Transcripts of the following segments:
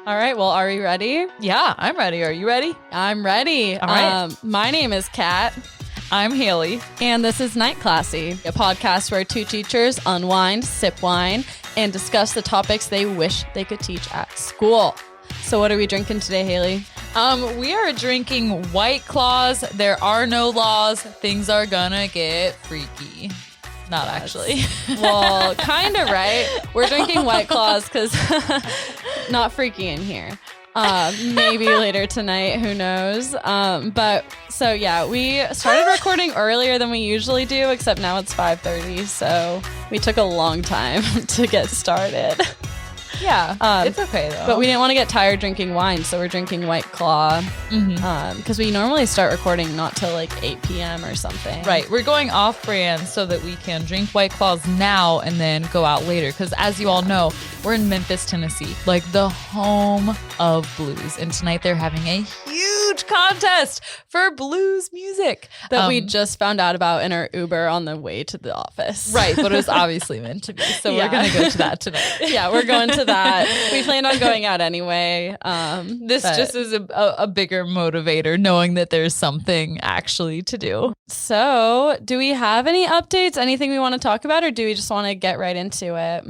All right. Well, are you ready? Yeah, I'm ready. Are you ready? I'm ready. All right. My name is Kat. I'm Hayley. And this is Night Classy, a podcast where two teachers unwind, sip wine, and discuss the topics they wish they could teach at school. So what are we drinking today, Hayley? We are drinking White Claws. There are no laws. Things are gonna get freaky. Not actually. Well, kind of, right? We're drinking White Claws because not freaky in here. Maybe later tonight, who knows? But so yeah, we started recording earlier than we usually do, except now it's 5:30, so we took a long time to get started. Yeah, it's okay though. But we didn't want to get tired drinking wine, so we're drinking White Claw. Because we normally start recording not till like 8 p.m. or something. Right, we're going off-brand so that we can drink White Claws now and then go out later. Because as you all know, we're in Memphis, Tennessee, like the home of blues. And tonight they're having a huge contest for blues music that we just found out about in our Uber on the way to the office. Right, but it was obviously meant to be. So we're going to go to that tonight. Yeah, we're going to that. We planned on going out anyway. This just is a bigger motivator, knowing that there's something actually to do. So do we have any updates, anything we want to talk about, or do we just want to get right into it?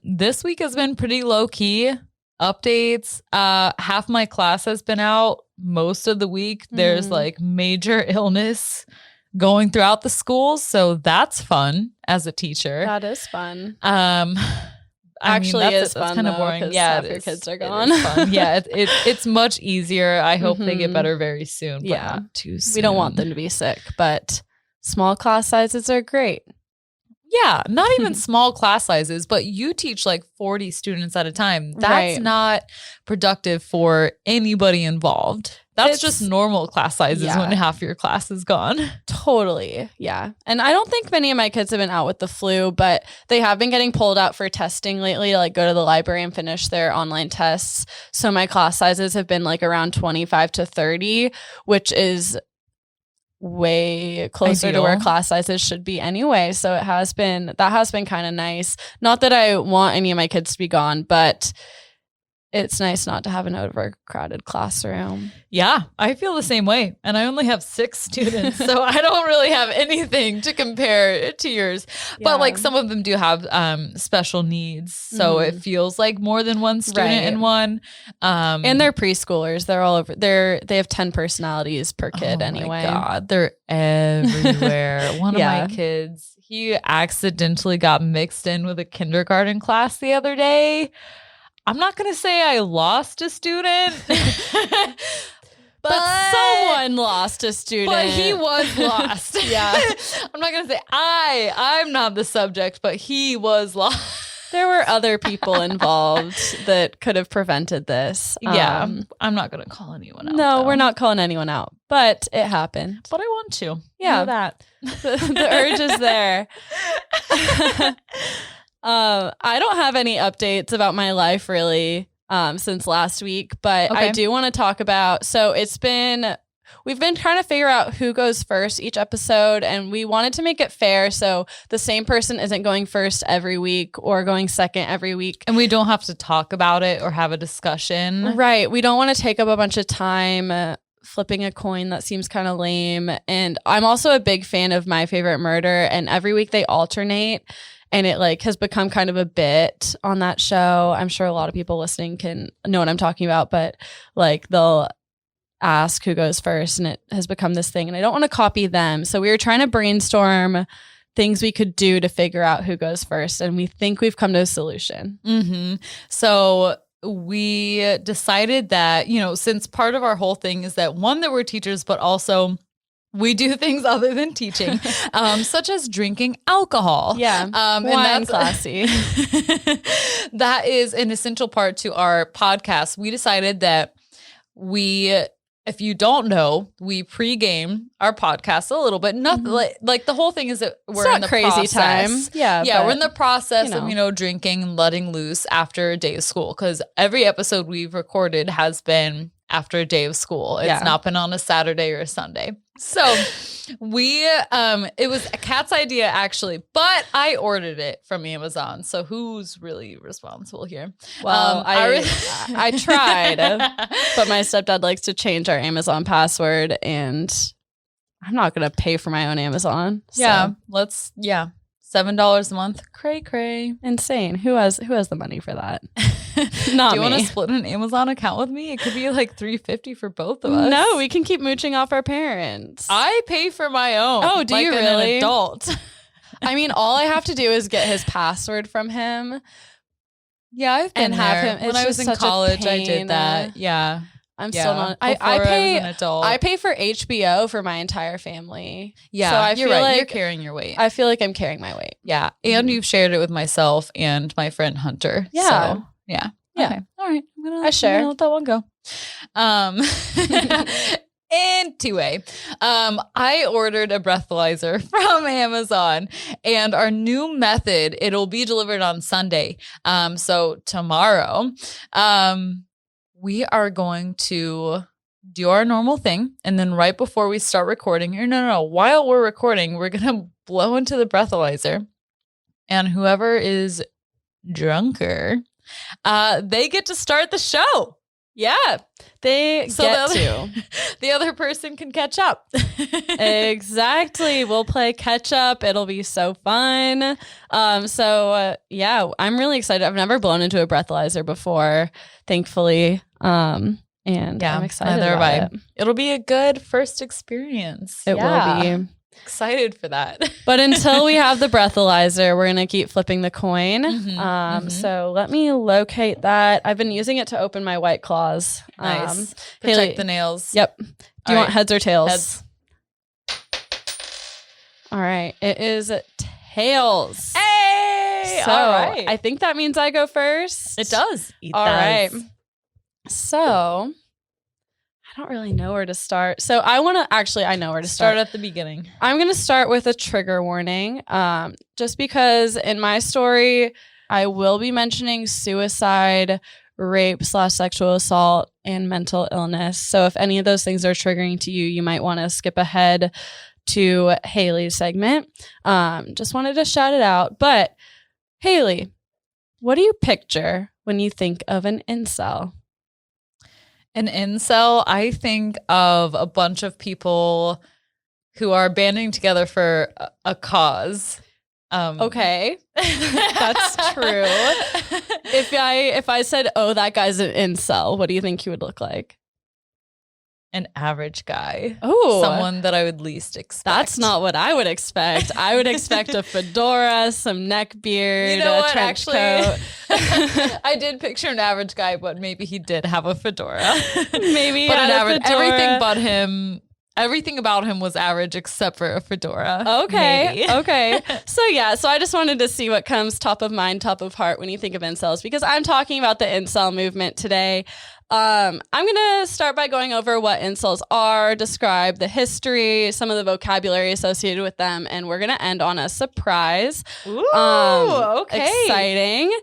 This week has been pretty low key. Updates. Half my class has been out most of the week. There's like major illness going throughout the schools, so that's fun as a teacher. That is fun. Actually, it's that's fun kind of though, boring. Yeah, half your kids are gone. Yeah, it's much easier. I hope they get better very soon. But Yeah, not too soon. We don't want them to be sick, but small class sizes are great. Yeah, not even small class sizes, but you teach like 40 students at a time. That's Right. not productive for anybody involved. That's just normal class sizes when half your class is gone. Totally. Yeah. And I don't think many of my kids have been out with the flu, but they have been getting pulled out for testing lately to like go to the library and finish their online tests. So my class sizes have been like around 25 to 30, which is way closer to where class sizes should be anyway. So that has been kind of nice. Not that I want any of my kids to be gone, but it's nice not to have an overcrowded classroom. Yeah, I feel the same way. And I only have 6 students, so I don't really have anything to compare to yours. Yeah. But like some of them do have special needs. So it feels like more than one student in one. And they're preschoolers. They're all over. They have 10 personalities per kid anyway. Oh my God, they're everywhere. One of my kids, he accidentally got mixed in with a kindergarten class the other day. I'm not going to say I lost a student, but someone lost a student. But he was lost. Yeah. I'm not going to say I'm not the subject, but he was lost. There were other people involved that could have prevented this. Yeah. I'm not going to call anyone out. No, we're not calling anyone out, but it happened. But I want to. Yeah. You know that. The urge is there. I don't have any updates about my life really since last week, but I do want to talk about, we've been trying to figure out who goes first each episode, and we wanted to make it fair so the same person isn't going first every week or going second every week. And we don't have to talk about it or have a discussion. Right. We don't want to take up a bunch of time flipping a coin. That seems kind of lame. And I'm also a big fan of My Favorite Murder, and every week they alternate. And it like has become kind of a bit on that show. I'm sure a lot of people listening can know what I'm talking about, but like they'll ask who goes first, and it has become this thing. And I don't want to copy them. So we were trying to brainstorm things we could do to figure out who goes first. And we think we've come to a solution. So we decided that, since part of our whole thing is that one, that we're teachers, but also we do things other than teaching, such as drinking alcohol. Yeah, and that's classy. That is an essential part to our podcast. We decided that if you don't know, we pregame our podcast a little bit. Nothing like the whole thing is that we're in the crazy process. Time. Yeah, we're in the process of drinking and letting loose after a day of school, because every episode we've recorded has been after a day of school. It's not been on a Saturday or a Sunday. So It was a Kat's idea actually, but I ordered it from Amazon. So who's really responsible here? Well, I tried, but my stepdad likes to change our Amazon password, and I'm not going to pay for my own Amazon. Yeah, $7 a month. Cray. Insane. Who has the money for that? Not Do you me. want to split an Amazon account with me? It could be like $350 for both of us. No, we can keep mooching off our parents. I pay for my own. Oh, do you really? An adult. I mean, all I have to do is get his password from him. Yeah, I've been and there. have him. When I was in college, I did that. Yeah. I'm still not. I pay for HBO for my entire family. Yeah, so I feel like you're carrying your weight. I feel like I'm carrying my weight. Yeah, and you've shared it with myself and my friend Hunter. Yeah, so, yeah. Okay. All right. I share. I'm gonna let that one go. Anyway, I ordered a breathalyzer from Amazon, and our new method, it'll be delivered on Sunday. So tomorrow, we are going to do our normal thing. And then right before we start recording, or no, while we're recording, we're going to blow into the breathalyzer. And whoever is drunker, they get to start the show. Yeah, the other person can catch up. Exactly. We'll play catch up. It'll be so fun. Yeah, I'm really excited. I've never blown into a breathalyzer before, thankfully. And yeah, I'm excited about it. It'll be a good first experience. It will be. Excited for that. But until we have the breathalyzer, we're going to keep flipping the coin. So let me locate that. I've been using it to open my White Claws. Nice. Protect Hayley, the nails. Yep. Do you want heads or tails? Heads. All right. It is tails. Hey! So all right. I think that means I go first. It does. All right. So I don't really know where to start. So I know where to start. Start at the beginning. I'm going to start with a trigger warning. Just because in my story, I will be mentioning suicide, rape / sexual assault, and mental illness. So if any of those things are triggering to you, you might want to skip ahead to Hayley's segment. Just wanted to shout it out. But Hayley, what do you picture when you think of an incel? An incel, I think of a bunch of people who are banding together for a cause. Okay, that's true. If I said, "Oh, that guy's an incel," what do you think he would look like? An average guy. Oh, someone that I would least expect. That's not what I would expect. I would expect a fedora, some neck beard, you know what, trench coat. I did picture an average guy, but maybe he did have a fedora. Maybe, but an average. Everything about him was average except for a fedora. Okay. Okay. So I just wanted to see what comes top of mind, top of heart when you think of incels, because I'm talking about the incel movement today. I'm going to start by going over what incels are, describe the history, some of the vocabulary associated with them, and we're going to end on a surprise. Ooh, okay. Exciting.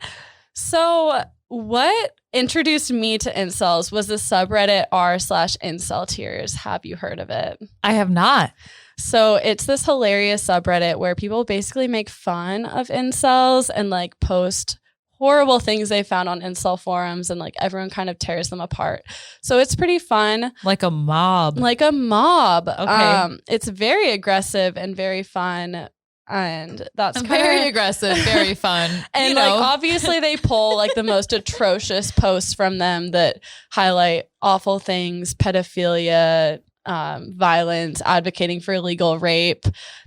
So what introduced me to incels was the subreddit r/incel tears. Have you heard of it? I have not. So it's this hilarious subreddit where people basically make fun of incels and like post horrible things they found on incel forums, and like everyone kind of tears them apart. So it's pretty fun. Like a mob. Okay. It's very aggressive and very fun. And that's very aggressive, very fun. And like obviously they pull like the most atrocious posts from them that highlight awful things, pedophilia, violence, advocating for illegal rape,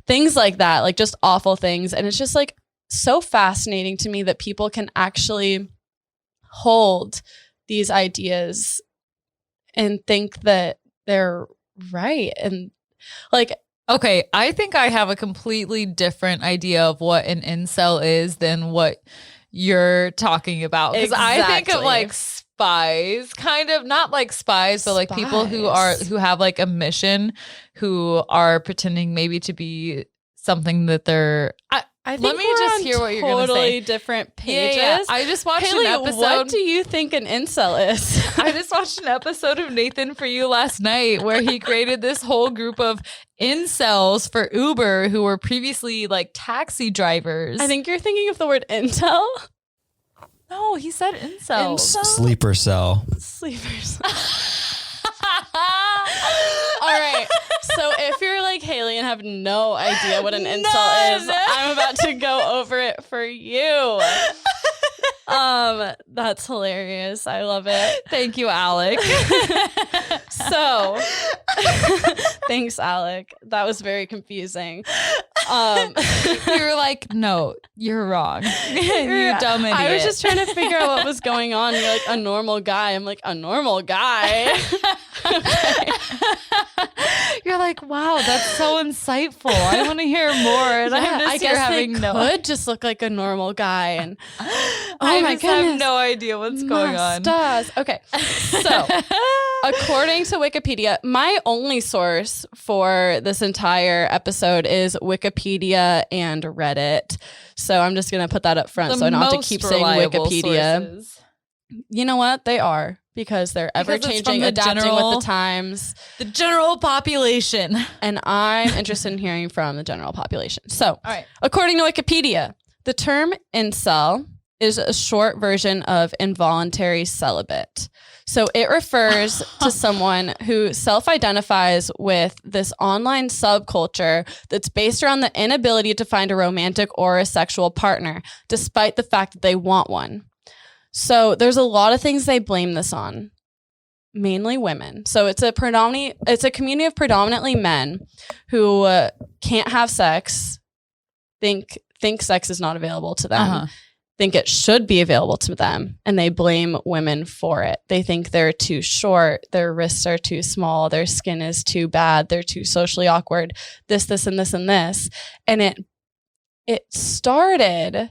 things like that, like just awful things. And it's just like so fascinating to me that people can actually hold these ideas and think that they're right. And like, okay, I think I have a completely different idea of what an incel is than what you're talking about. Because I think of like spies, kind of, not like spies, but like people who have like a mission, who are pretending maybe to be something that they're I think Let me just hear what you're going to say. Totally different pages. Yeah. I just watched Hayley, an episode. what do you think an incel is? I just watched an episode of Nathan For You last night where he created this whole group of incels for Uber who were previously like taxi drivers. I think you're thinking of the word intel. No, he said incels. Sleeper cell. Sleepers. All right. So if you're like Hayley and have no idea what an incel is, I'm about to go over it for you. That's hilarious. I love it. Thank you, Alec. So thanks, Alec. That was very confusing. You were like, no, you're wrong. You dumb idiot. I was just trying to figure out what was going on. You're like, a normal guy. I'm like, a normal guy. You're like, wow, that's so insightful. I want to hear more. And I guess they could just look like a normal guy. And I my goodness, have no idea what's going on. Okay, so according to Wikipedia, my only source for this entire episode is Wikipedia and Reddit. So I'm just gonna put that up front, so I don't have to keep saying Wikipedia. Sources. You know what? They are. Because they're ever changing, adapting with the times. The general population. And I'm interested in hearing from the general population. So, according to Wikipedia, the term incel is a short version of involuntary celibate. So it refers to someone who self-identifies with this online subculture that's based around the inability to find a romantic or a sexual partner, despite the fact that they want one. So there's a lot of things they blame this on, mainly women. So it's a community of predominantly men who can't have sex, think sex is not available to them, think it should be available to them, and they blame women for it. They think they're too short, their wrists are too small, their skin is too bad, they're too socially awkward, this, and this, and this. And it started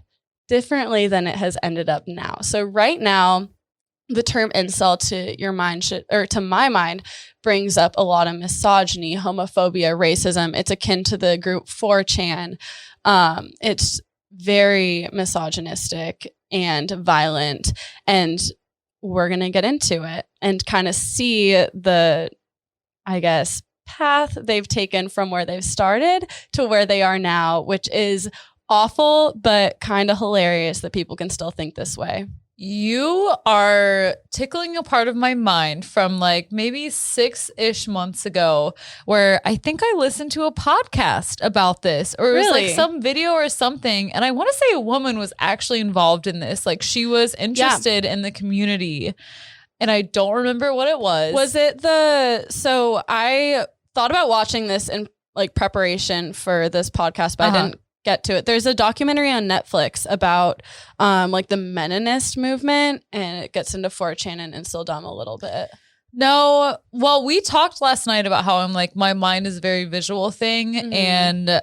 differently than it has ended up now. So right now, the term incel to my mind brings up a lot of misogyny, homophobia, racism. It's akin to the group 4chan. It's very misogynistic and violent, and we're going to get into it and kind of see the, I guess, path they've taken from where they've started to where they are now, which is awful, but kind of hilarious that people can still think this way. You are tickling a part of my mind from like maybe 6-ish months ago where I think I listened to a podcast about this, or it was like some video or something. And I want to say a woman was actually involved in this. Like she was interested in the community, and I don't remember what it was. Was it so I thought about watching this in like preparation for this podcast, but I didn't get to it. There's a documentary on Netflix about like the Meninist movement, and it gets into 4chan and Inceldom a little bit. No, well, we talked last night about how I'm like, my mind is a very visual thing, and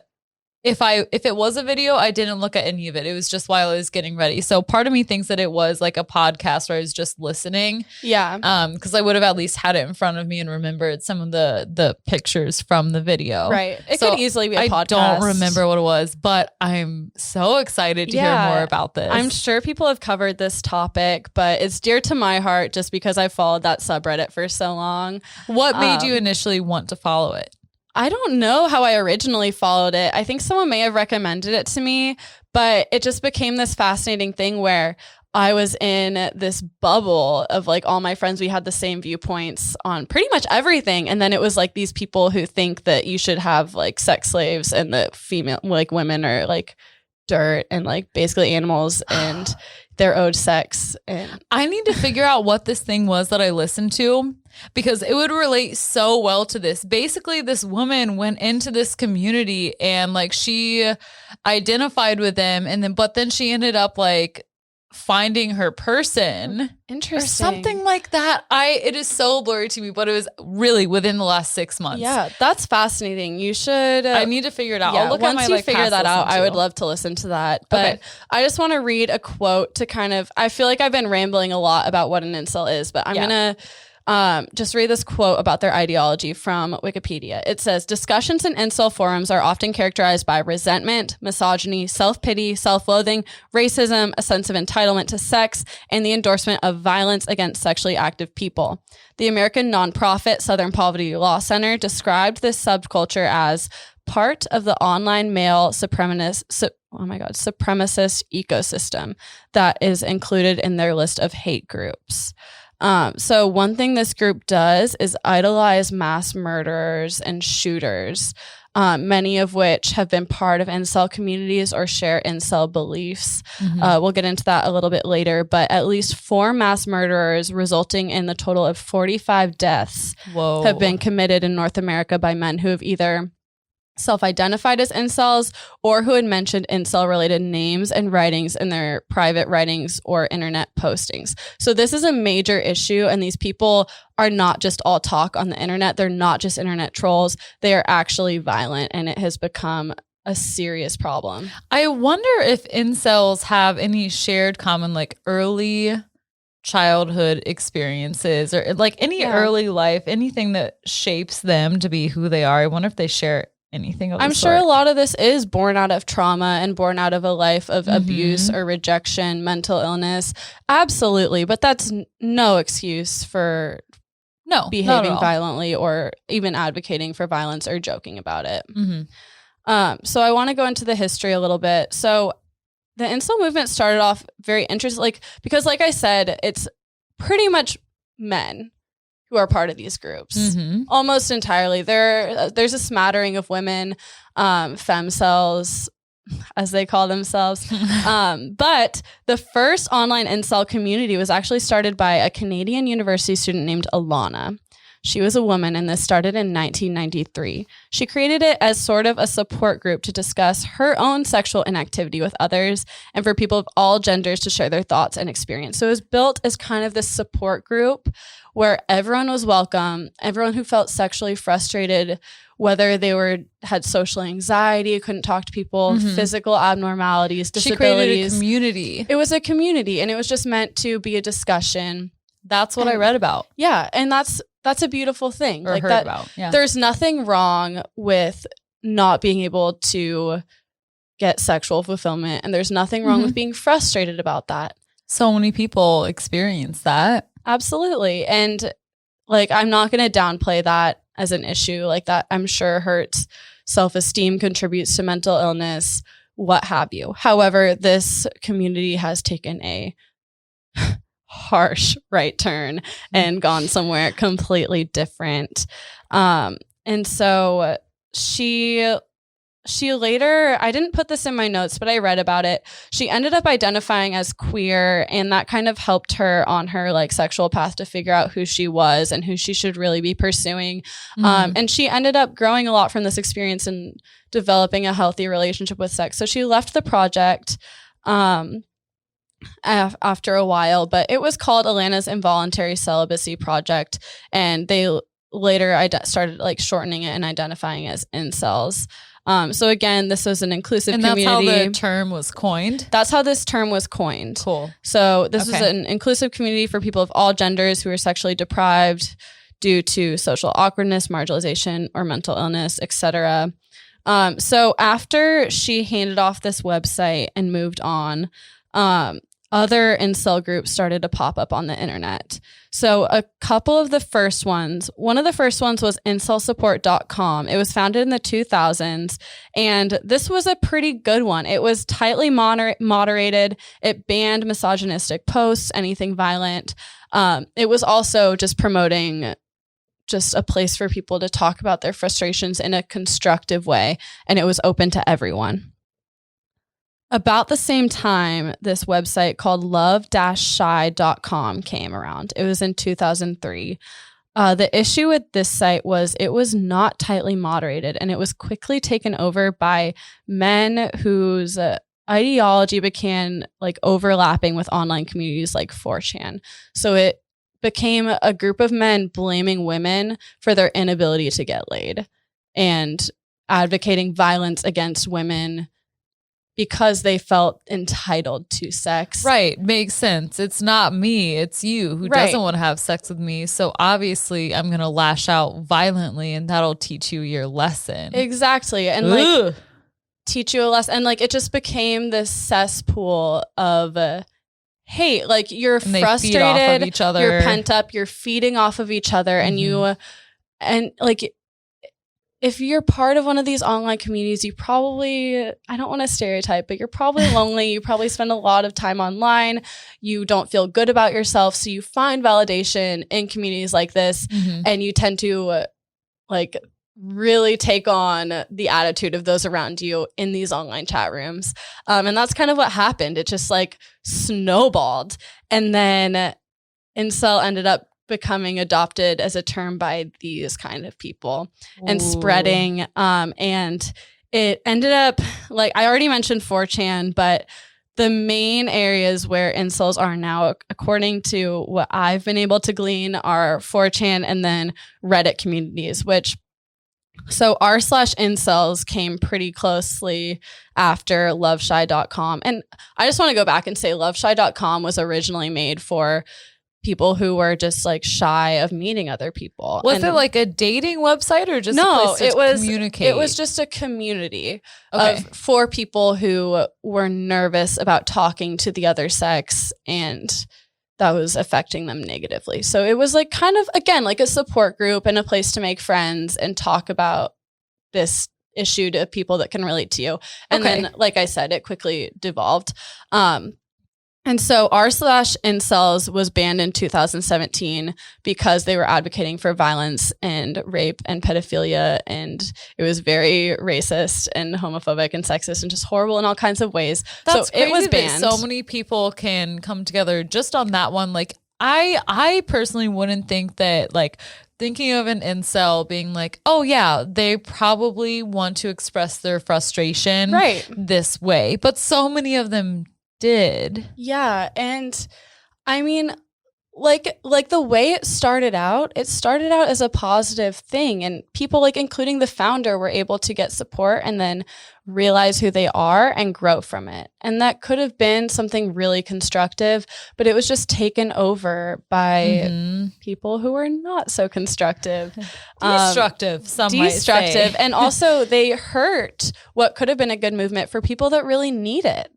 if it was a video, I didn't look at any of it. It was just while I was getting ready. So part of me thinks that it was like a podcast where I was just listening. Yeah. Because I would have at least had it in front of me and remembered some of the pictures from the video. Right. It could easily be a podcast. I don't remember what it was, but I'm so excited to hear more about this. I'm sure people have covered this topic, but it's dear to my heart just because I followed that subreddit for so long. What made you initially want to follow it? I don't know how I originally followed it. I think someone may have recommended it to me, but it just became this fascinating thing where I was in this bubble of like all my friends. We had the same viewpoints on pretty much everything. And then it was like these people who think that you should have like sex slaves and that female, like women are like dirt and like basically animals and they're owed sex. And I need to figure out what this thing was that I listened to, because it would relate so well to this. Basically, this woman went into this community and like she identified with them, and but then she ended up like finding her person. Interesting. Or something like that. It is so blurry to me, but it was really within the last 6 months. Yeah, that's fascinating. You should. I need to figure it out. Yeah, I'll look once at my you like figure that out, to. I would love to listen to that. But I just want to read a quote to kind of. I feel like I've been rambling a lot about what an incel is, but I'm gonna Just read this quote about their ideology from Wikipedia. It says, discussions in incel forums are often characterized by resentment, misogyny, self-pity, self-loathing, racism, a sense of entitlement to sex, and the endorsement of violence against sexually active people. The American nonprofit Southern Poverty Law Center described this subculture as part of the online male supremacist ecosystem that is included in their list of hate groups. So one thing this group does is idolize mass murderers and shooters, many of which have been part of incel communities or share incel beliefs. We'll get into that a little bit later, but at least 4 mass murderers, resulting in the total of 45 deaths, have been committed in North America by men who have either self-identified as incels or who had mentioned incel-related names and writings in their private writings or internet postings. So this is a major issue, and these people are not just all talk on the internet. They're not just internet trolls. They are actually violent, and it has become a serious problem. I wonder if incels have any shared common, like, early childhood experiences or like any early life, anything that shapes them to be who they are. I wonder if they share anything of the I'm sort. sure a lot of this is born out of trauma and born out of a life of abuse or rejection, mental illness. Absolutely. But that's no excuse for behaving violently or even advocating for violence or joking about it. So I want to go into the history a little bit. So the incel movement started off very interesting, because like I said, it's pretty much men who are part of these groups, almost entirely. There's a smattering of women, femcels, as they call themselves. But the first online incel community was actually started by a Canadian university student named Alana. She was a woman, and this started in 1993. She created it as sort of a support group to discuss her own sexual inactivity with others and for people of all genders to share their thoughts and experience. So it was built as kind of this support group where everyone was welcome, everyone who felt sexually frustrated, whether they had social anxiety, couldn't talk to people, physical abnormalities, disabilities. She created a community. It was a community, and it was just meant to be a discussion. That's what I read about. Yeah, and that's a beautiful thing. Or heard about. Yeah. There's nothing wrong with not being able to get sexual fulfillment, and there's nothing wrong with being frustrated about that. So many people experience that. Absolutely. And I'm not going to downplay that as an issue. That I'm sure hurts self-esteem, contributes to mental illness, what have you. However, this community has taken a harsh right turn and gone somewhere completely different. And so she later, I didn't put this in my notes, but I read about it. She ended up identifying as queer, and that kind of helped her on her sexual path to figure out who she was and who she should really be pursuing. And she ended up growing a lot from this experience and developing a healthy relationship with sex. So she left the project after a while, but it was called Alana's Involuntary Celibacy Project, and they later started shortening it and identifying as incels. So again, this was an inclusive community. And that's how the term was coined? That's how this term was coined. Cool. So this is an inclusive community for people of all genders who are sexually deprived due to social awkwardness, marginalization, or mental illness, etc. So after she handed off this website and moved on, other incel groups started to pop up on the internet. So a couple of the first ones, one of the first ones was incelsupport.com. It was founded in the 2000s, and this was a pretty good one. It was tightly moderated. It banned misogynistic posts, anything violent. It was also just promoting just a place for people to talk about their frustrations in a constructive way, and it was open to everyone. About the same time, this website called love-shy.com came around. It was in 2003. The issue with this site was it was not tightly moderated, and it was quickly taken over by men whose ideology began overlapping with online communities like 4chan. So it became a group of men blaming women for their inability to get laid and advocating violence against women because they felt entitled to sex. Right. Makes sense. It's not me. It's you who Right. doesn't want to have sex with me. So obviously I'm going to lash out violently and that'll teach you your lesson. Exactly. And like teach you a lesson. And like it just became this cesspool of hate. Like you're And they frustrated, feed off of each other. you're pent up, you're feeding off of each other. And like if you're part of one of these online communities, you probably, I don't want to stereotype, but you're probably lonely. You probably spend a lot of time online. You don't feel good about yourself. So you find validation in communities like this, and you tend to like really take on the attitude of those around you in these online chat rooms. And that's kind of what happened. It just like snowballed. And then incel ended up becoming adopted as a term by these kind of people and spreading. And it ended up, like I already mentioned 4chan, but the main areas where incels are now, according to what I've been able to glean, are 4chan and then Reddit communities, which so r/incels came pretty closely after loveshy.com. And I just want to go back and say loveshy.com was originally made for people who were just like shy of meeting other people. Was it like a dating website or just no, a place to communicate? It was just a community for people who were nervous about talking to the other sex and that was affecting them negatively. So it was like kind of, again, like a support group and a place to make friends and talk about this issue to people that can relate to you. And then, like I said, it quickly devolved. And so r/incels was banned in 2017 because they were advocating for violence and rape and pedophilia. And it was very racist and homophobic and sexist and just horrible in all kinds of ways. That's so it was banned. So many people can come together just on that one. Like I personally wouldn't think that like thinking of an incel being like, oh yeah, they probably want to express their frustration this way. But so many of them did. Yeah. And I mean, like the way it started out as a positive thing. And people like, including the founder, were able to get support and then realize who they are and grow from it. And that could have been something really constructive, but it was just taken over by people who were not so constructive. Destructive, some might say. And also they hurt what could have been a good movement for people that really need it.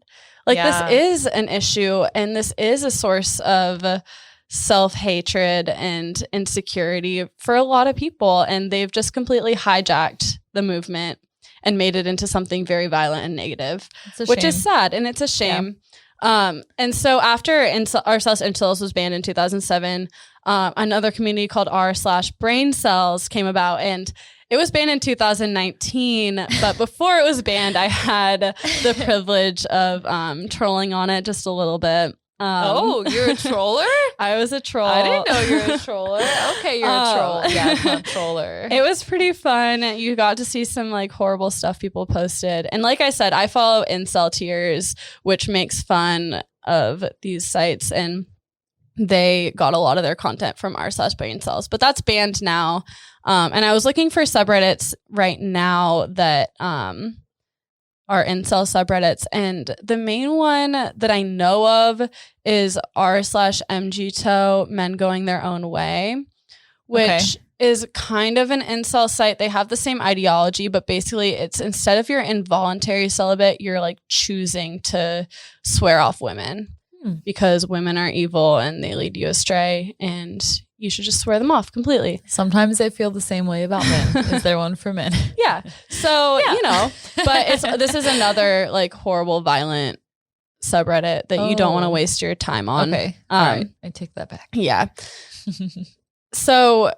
Like this is an issue and this is a source of self-hatred and insecurity for a lot of people. And they've just completely hijacked the movement and made it into something very violent and negative, which is sad. And it's a shame. And so after r/incels was banned in 2007, another community called r/brain cells came about, and it was banned in 2019, but before it was banned, I had the privilege of trolling on it just a little bit. Oh, you're a troller? I was a troll. I didn't know you were a troller. Okay, you're a troll. Yeah, I'm not a troller. It was pretty fun. You got to see some like horrible stuff people posted. And like I said, I follow Incel Tears, which makes fun of these sites, and they got a lot of their content from r/brain cells, but that's banned now. And I was looking for subreddits right now that are incel subreddits, and the main one that I know of is r/mgto, men going their own way, which is kind of an incel site. They have the same ideology, but basically it's, instead of your involuntary celibate, you're like choosing to swear off women because women are evil and they lead you astray, and you should just swear them off completely. Sometimes I feel the same way about men. Is there one for men? Yeah. So, you know, but this is another like horrible, violent subreddit that you don't want to waste your time on. Okay. All right. I take that back. Yeah. So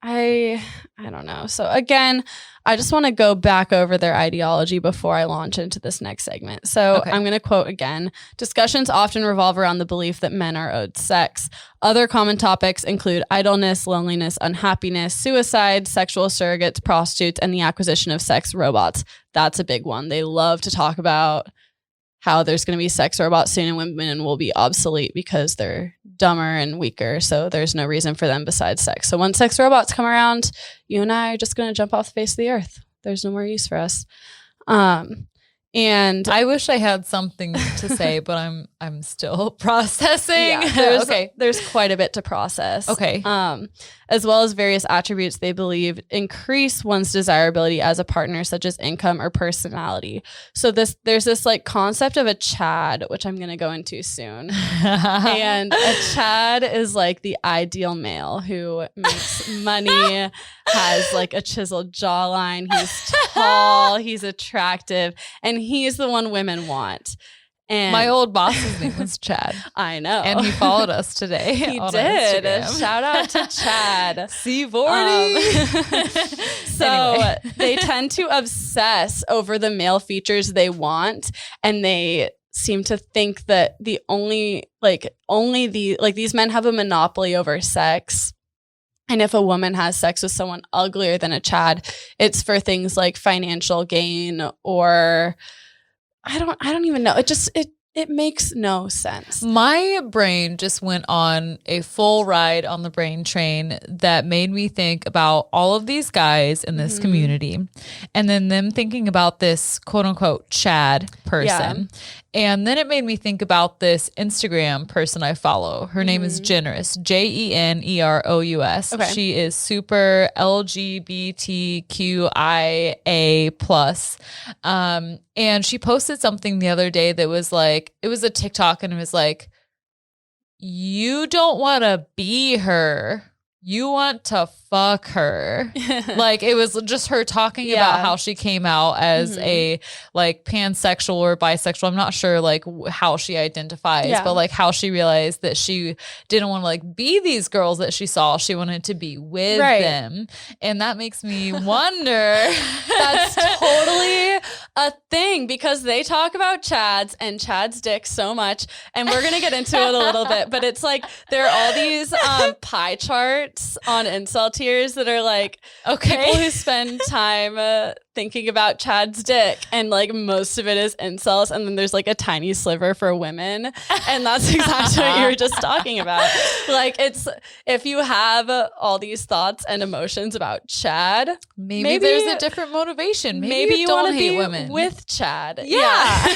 I don't know. So again, I just want to go back over their ideology before I launch into this next segment. So I'm going to quote again. Discussions often revolve around the belief that men are owed sex. Other common topics include idleness, loneliness, unhappiness, suicide, sexual surrogates, prostitutes, and the acquisition of sex robots. That's a big one. They love to talk about how there's going to be sex robots soon and women will be obsolete because they're dumber and weaker. So there's no reason for them besides sex. So when sex robots come around, you and I are just going to jump off the face of the earth. There's no more use for us. And I wish I had something to say, but I'm still processing. Yeah, there's quite a bit to process. Okay. As well as various attributes they believe increase one's desirability as a partner, such as income or personality. So there's this like concept of a Chad, which I'm gonna go into soon. And a Chad is like the ideal male who makes money, has like a chiseled jawline, he's tall, he's attractive, and he's the one women want. And my old boss's name was Chad. I know. And he followed us today. He on did. Instagram. Shout out to Chad. C40. So Anyway. they tend to obsess over the male features they want, and they seem to think that these men have a monopoly over sex. And if a woman has sex with someone uglier than a Chad, it's for things like financial gain, or I don't even know. It makes no sense. My brain just went on a full ride on the brain train that made me think about all of these guys in this community, and then them thinking about this quote unquote Chad person. Yeah. And then it made me think about this Instagram person I follow. Her name is Generous, Jenerous. Okay. She is super LGBTQIA+. And she posted something the other day that was like, it was a TikTok, and it was like, you don't want to be her. You want to fuck her. Like, it was just her talking about how she came out as a like pansexual or bisexual. I'm not sure like how she identifies, but like how she realized that she didn't want to like be these girls that she saw. She wanted to be with them. And that makes me wonder. That's totally a thing, because they talk about Chads and Chad's dick so much. And we're going to get into it a little bit, but it's like there are all these pie charts on incel tiers that are like people who spend time thinking about Chad's dick, and like most of it is incels, and then there's like a tiny sliver for women, and that's exactly what you were just talking about. Like, it's, if you have all these thoughts and emotions about Chad, maybe there's a different motivation. Maybe you want don't to hate be women with Chad. Yeah.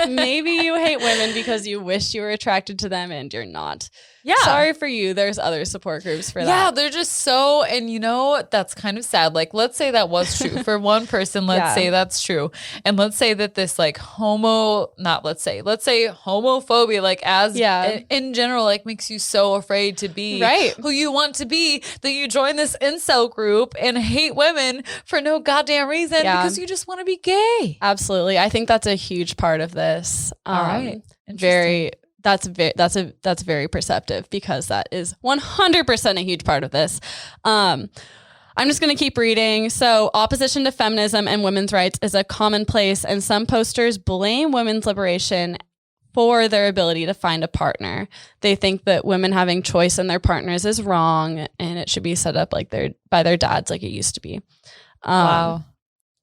Maybe you hate women because you wish you were attracted to them and you're not. Yeah. Sorry for you. There's other support groups for that. Yeah, they're just so, and you know, that's kind of sad. Like, let's say that was true for one person. Let's say that's true. And let's say that this like let's say homophobia, like as in general, like makes you so afraid to be who you want to be, that you join this incel group and hate women for no goddamn reason because you just want to be gay. Absolutely. I think that's a huge part of this. All right. That's very perceptive, because that is 100% a huge part of this. I'm just going to keep reading. So, opposition to feminism and women's rights is a commonplace, and some posters blame women's liberation for their ability to find a partner. They think that women having choice in their partners is wrong, and it should be set up like by their dads, like it used to be. Wow.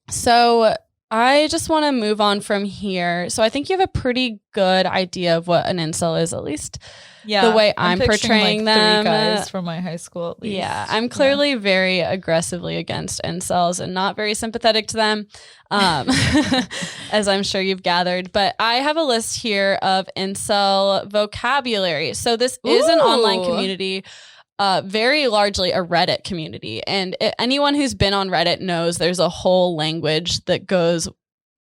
So I just want to move on from here. So I think you have a pretty good idea of what an incel is, at least the way I'm portraying like them. 3 guys from my high school, at least. Yeah, I'm clearly very aggressively against incels and not very sympathetic to them, as I'm sure you've gathered. But I have a list here of incel vocabulary. So this is an online community. Very largely a Reddit community. And anyone who's been on Reddit knows there's a whole language that goes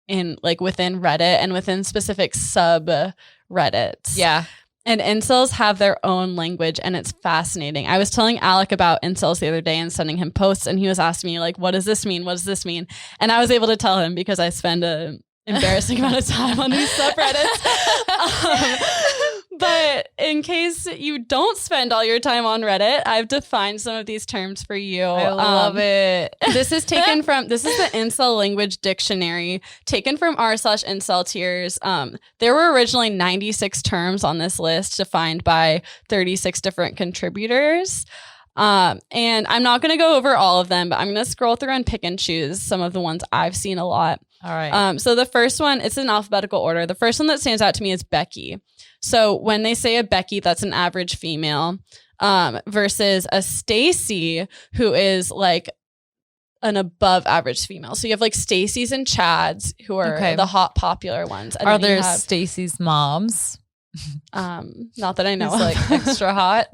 in like within Reddit and within specific subreddits. Yeah. And incels have their own language, and it's fascinating. I was telling Alec about incels the other day and sending him posts, and he was asking me like, what does this mean? What does this mean? And I was able to tell him because I spend an embarrassing amount of time on these subreddits. But in case you don't spend all your time on Reddit, I've defined some of these terms for you. I love it. This is the Incel Language Dictionary, taken from r/incel tiers. There were originally 96 terms on this list, defined by 36 different contributors. And I'm not going to go over all of them, but I'm going to scroll through and pick and choose some of the ones I've seen a lot. All right. So the first one, it's in alphabetical order. The first one that stands out to me is Becky. So when they say a Becky, that's an average female, versus a Stacy, who is like an above average female. So you have like Stacy's and Chad's, who are the hot popular ones. And are there Stacy's moms? Not that I know. Like extra hot.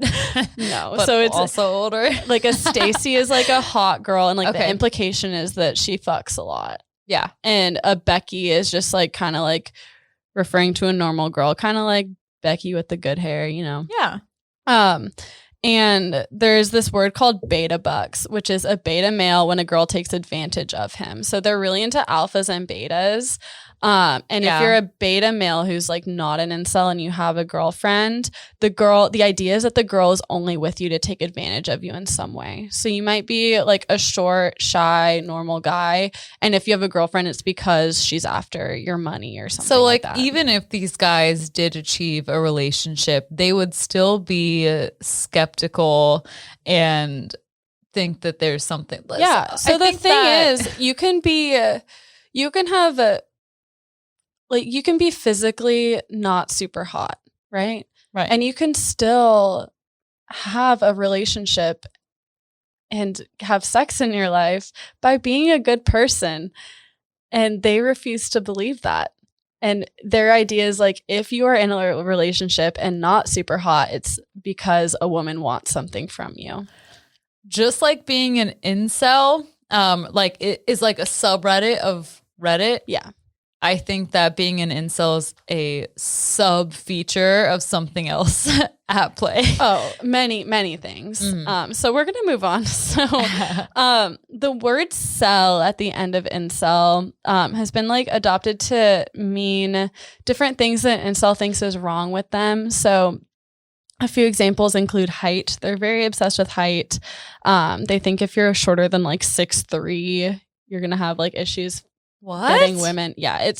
No. But so it's also older. Like a Stacy is like a hot girl, and like the implication is that she fucks a lot. Yeah. And a Becky is just like kind of like referring to a normal girl, kind of like Becky with the good hair, you know. Yeah. And there's this word called beta bucks, which is a beta male when a girl takes advantage of him. So they're really into alphas and betas. And if you're a beta male who's like not an incel and you have a girlfriend, the idea is that the girl is only with you to take advantage of you in some way. So you might be like a short, shy, normal guy. And if you have a girlfriend, it's because she's after your money or something. So like that. Even if these guys did achieve a relationship, they would still be skeptical and think that there's something less. Yeah. So the thing is, you can be physically not super hot, right? Right. And you can still have a relationship and have sex in your life by being a good person. And they refuse to believe that. And their idea is like, if you are in a relationship and not super hot, it's because a woman wants something from you. Just like being an incel, like it is like a subreddit of Reddit. Yeah. I think that being an incel is a sub feature of something else at play. Oh, many, many things. Mm-hmm. So we're going to move on. So the word cell at the end of incel has been like adopted to mean different things that incel thinks is wrong with them. So a few examples include height. They're very obsessed with height. They think if you're shorter than like 6'3", you're going to have like issues getting women. Yeah,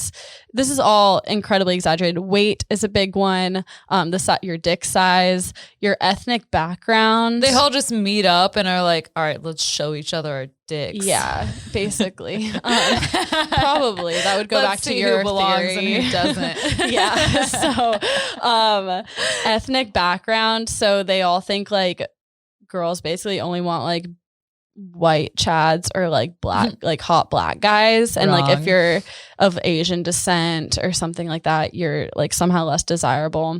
this is all incredibly exaggerated. Weight is a big one. Your dick size, your ethnic background. They all just meet up and are like, all right, let's show each other our dicks. Yeah, basically. Probably that would go back to your who belongs theory. And who doesn't. Yeah. So ethnic background. So they all think like girls basically only want like white chads or like black, like hot black guys. And Wrong. like if you're of Asian descent or something like that, you're like somehow less desirable.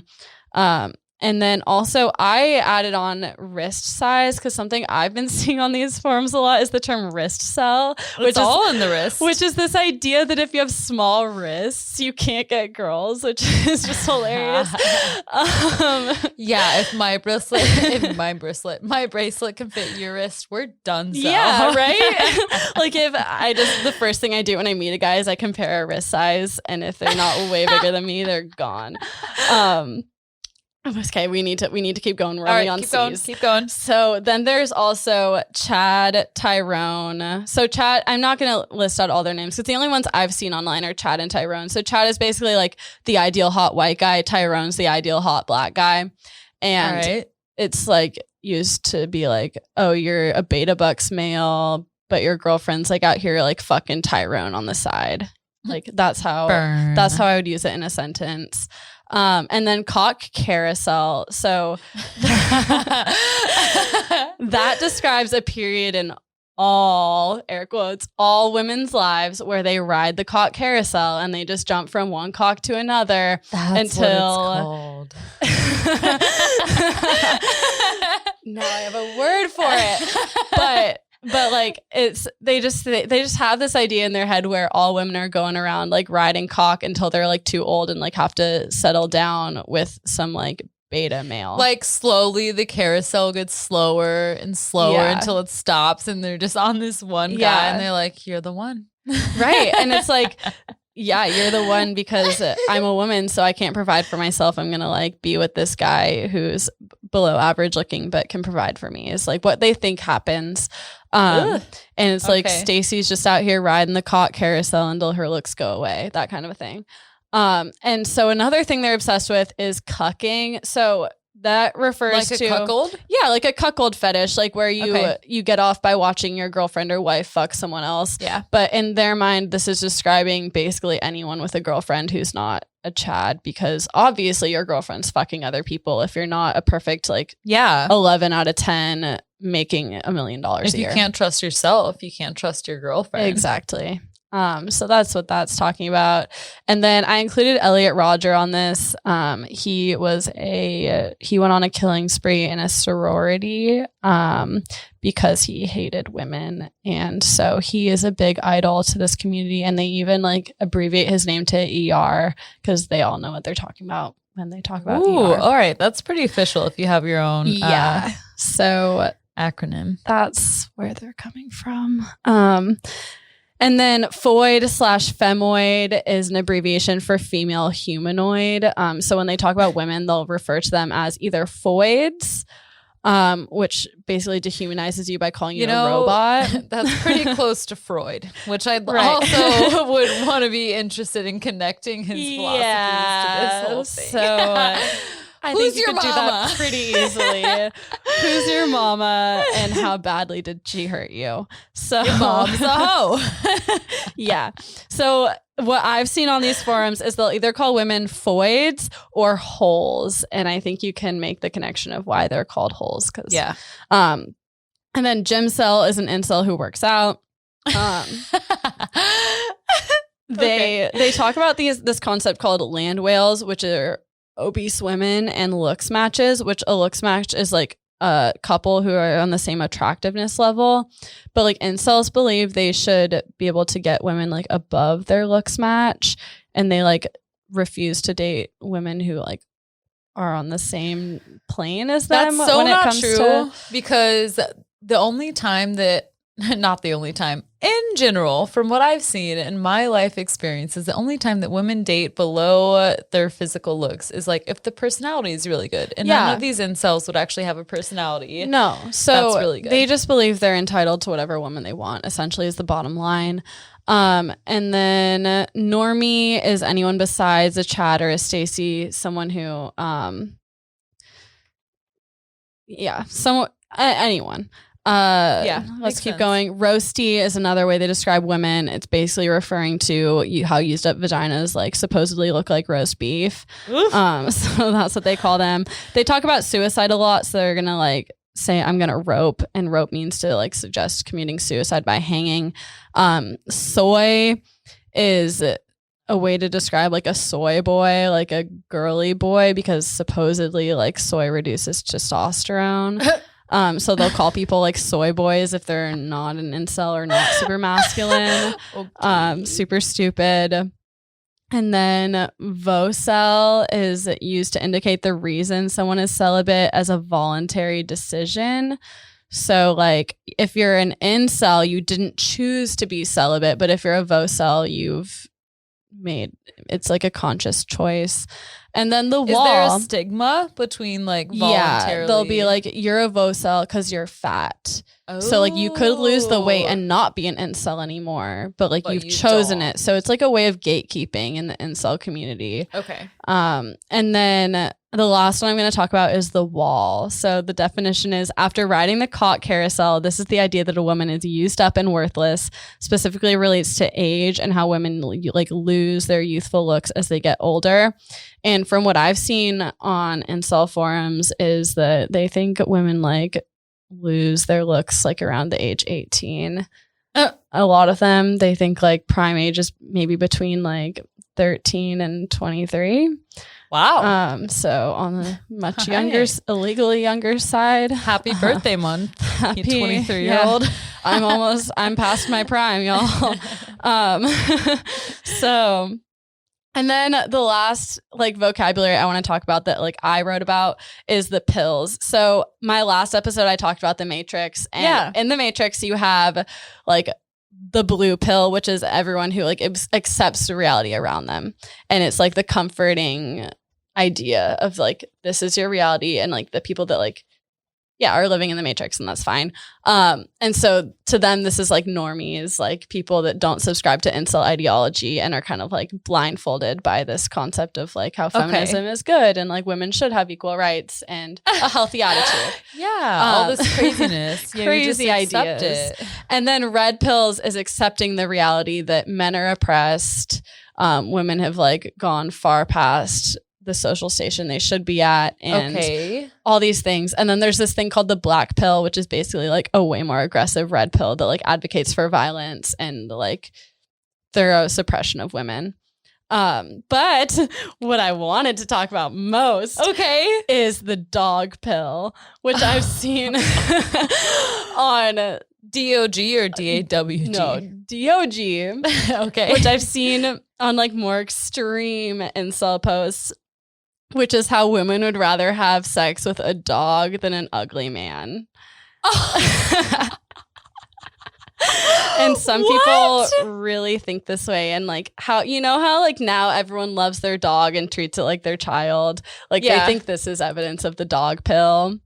And then also I added on wrist size because something I've been seeing on these forums a lot is the term wrist cell, which is all in the wrist. Which is this idea that if you have small wrists, you can't get girls, which is just hilarious. Yeah, if my bracelet can fit your wrist, we're done. Yeah, right? Like the first thing I do when I meet a guy is I compare our wrist size, and if they're not way bigger than me, they're gone. Okay, we need to keep going. We're only on C's. Keep going. So then there's also Chad, Tyrone. So Chad, I'm not going to list out all their names because the only ones I've seen online are Chad and Tyrone. So Chad is basically like the ideal hot white guy. Tyrone's the ideal hot black guy. And it's like used to be like, oh, you're a beta bucks male, but your girlfriend's like out here like fucking Tyrone on the side. Like that's how I would use it in a sentence. And then cock carousel. So that describes a period in all, air quotes, all women's lives where they ride the cock carousel and they just jump from one cock to another. That's until what it's called. Now I have a word for it. But like they just have this idea in their head where all women are going around like riding cock until they're like too old and like have to settle down with some like beta male. Like slowly the carousel gets slower and slower until it stops and they're just on this one guy and they're like, you're the one. Right. And it's like, yeah, you're the one because I'm a woman, so I can't provide for myself. I'm going to like be with this guy who's below average looking, but can provide for me is like what they think happens. And it's like Stacy's just out here riding the cock carousel until her looks go away, that kind of a thing. And so another thing they're obsessed with is cucking. So that refers like to a cuckold? Yeah, like a cuckold fetish, like where you get off by watching your girlfriend or wife fuck someone else. Yeah. But in their mind, this is describing basically anyone with a girlfriend who's not a Chad, because obviously your girlfriend's fucking other people if you're not a perfect 11 out of 10 making $1 million a If year. you can't trust yourself, you can't trust your girlfriend. Exactly. So that's what that's talking about. And then I included Elliot Rodger on this. He went on a killing spree in a sorority because he hated women. And so he is a big idol to this community. And they even like abbreviate his name to ER because they all know what they're talking about when they talk about ER. All right. That's pretty official if you have your own so acronym. That's where they're coming from. And then foid/femoid is an abbreviation for female humanoid. So when they talk about women, they'll refer to them as either foids, which basically dehumanizes you by calling you a robot. That's pretty close to Freud, which I also would want to be interested in connecting his philosophies to this whole thing. So I think you could do that pretty easily. Who's your mama and how badly did she hurt you? So your mom's a hoe. Yeah. So what I've seen on these forums is they'll either call women foids or holes. And I think you can make the connection of why they're called holes. And then Jim Cell is an incel who works out. They talk about this concept called land whales, which are obese women, and looks matches, which a looks match is like a couple who are on the same attractiveness level. But like incels believe they should be able to get women like above their looks match, and they like refuse to date women who like are on the same plane as them. That's so when it not comes true to because the only time that not the only time in general, from what I've seen in my life experiences, the only time that women date below their physical looks is like if the personality is really good. And none of these incels would actually have a personality. No. So that's really good. They just believe they're entitled to whatever woman they want, essentially, is the bottom line. And then normie is anyone besides a Chad or a Stacy, someone who anyone. Let's keep going. Roasty is another way they describe women. It's basically referring to how used up vaginas like supposedly look like roast beef. So that's what they call them. They talk about suicide a lot, so they're gonna like say I'm gonna rope, and rope means to like suggest committing suicide by hanging. Soy is a way to describe like a soy boy, like a girly boy, because supposedly like soy reduces testosterone. So they'll call people like soy boys if they're not an incel or not super masculine. Super stupid. And then vocel is used to indicate the reason someone is celibate as a voluntary decision. So like if you're an incel, you didn't choose to be celibate, but if you're a vocel, it's like a conscious choice. And then the wall. Is there a stigma between like voluntarily? Yeah, they'll be like, you're a vocel because you're fat. So like you could lose the weight and not be an incel anymore, but like you've chosen it. So it's like a way of gatekeeping in the incel community. Okay. And then the last one I'm going to talk about is the wall. So the definition is, after riding the cock carousel, this is the idea that a woman is used up and worthless, specifically relates to age and how women like lose their youthful looks as they get older. And from what I've seen on incel forums is that they think women like lose their looks like around the age 18. A lot of them, they think like prime age is maybe between like 13 and 23. Wow. So on the much younger, illegally younger side. Happy birthday month, you 23-year-old. Yeah. I'm past my prime, y'all. So, and then the last like vocabulary I want to talk about that like I wrote about is the pills. So my last episode, I talked about the Matrix, and in the Matrix, you have like the blue pill, which is everyone who like accepts the reality around them. And it's like the comforting idea of like, this is your reality. And like the people that like, are living in the Matrix, and that's fine. And so to them, this is like normies, like people that don't subscribe to incel ideology and are kind of like blindfolded by this concept of like how feminism is good and like women should have equal rights and a healthy attitude. All this craziness. Crazy ideas. And then red pills is accepting the reality that men are oppressed. Women have like gone far past the social station they should be at, and Okay. all these things. And then there's this thing called the black pill, which is basically like a way more aggressive red pill that like advocates for violence and like thorough suppression of women. But what I wanted to talk about most is the dog pill, which I've seen on DOG or DAWG? no, DOG. Okay. Which I've seen on like more extreme incel posts, which is how women would rather have sex with a dog than an ugly man. And some people really think this way, and like how like now everyone loves their dog and treats it like their child. Like they think this is evidence of the dog pill.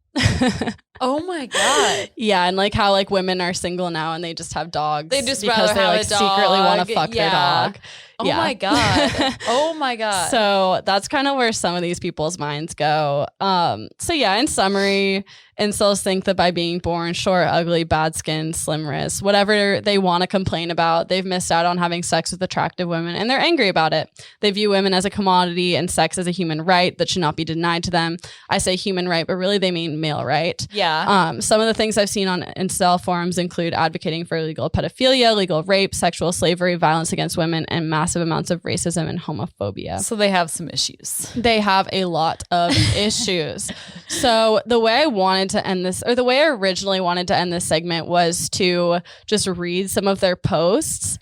Oh my God. Yeah, and like how like women are single now and they just have dogs. They just because rather they have like a dog. secretly want to fuck their dog. Oh my God. Oh my God. So that's kind of where some of these people's minds go. So yeah, in summary, incels think that by being born short, ugly, bad skin, slim wrists, whatever they want to complain about, they've missed out on having sex with attractive women, and they're angry about it. They view women as a commodity and sex as a human right that should not be denied to them. I say human right, but really they mean male right. Yeah. Some of the things I've seen on incel forums include advocating for illegal pedophilia, legal rape, sexual slavery, violence against women, and massive amounts of racism and homophobia. So they have some issues. They have a lot of issues. So the way I wanted to end this, or the way I originally wanted to end this segment, was to just read some of their posts,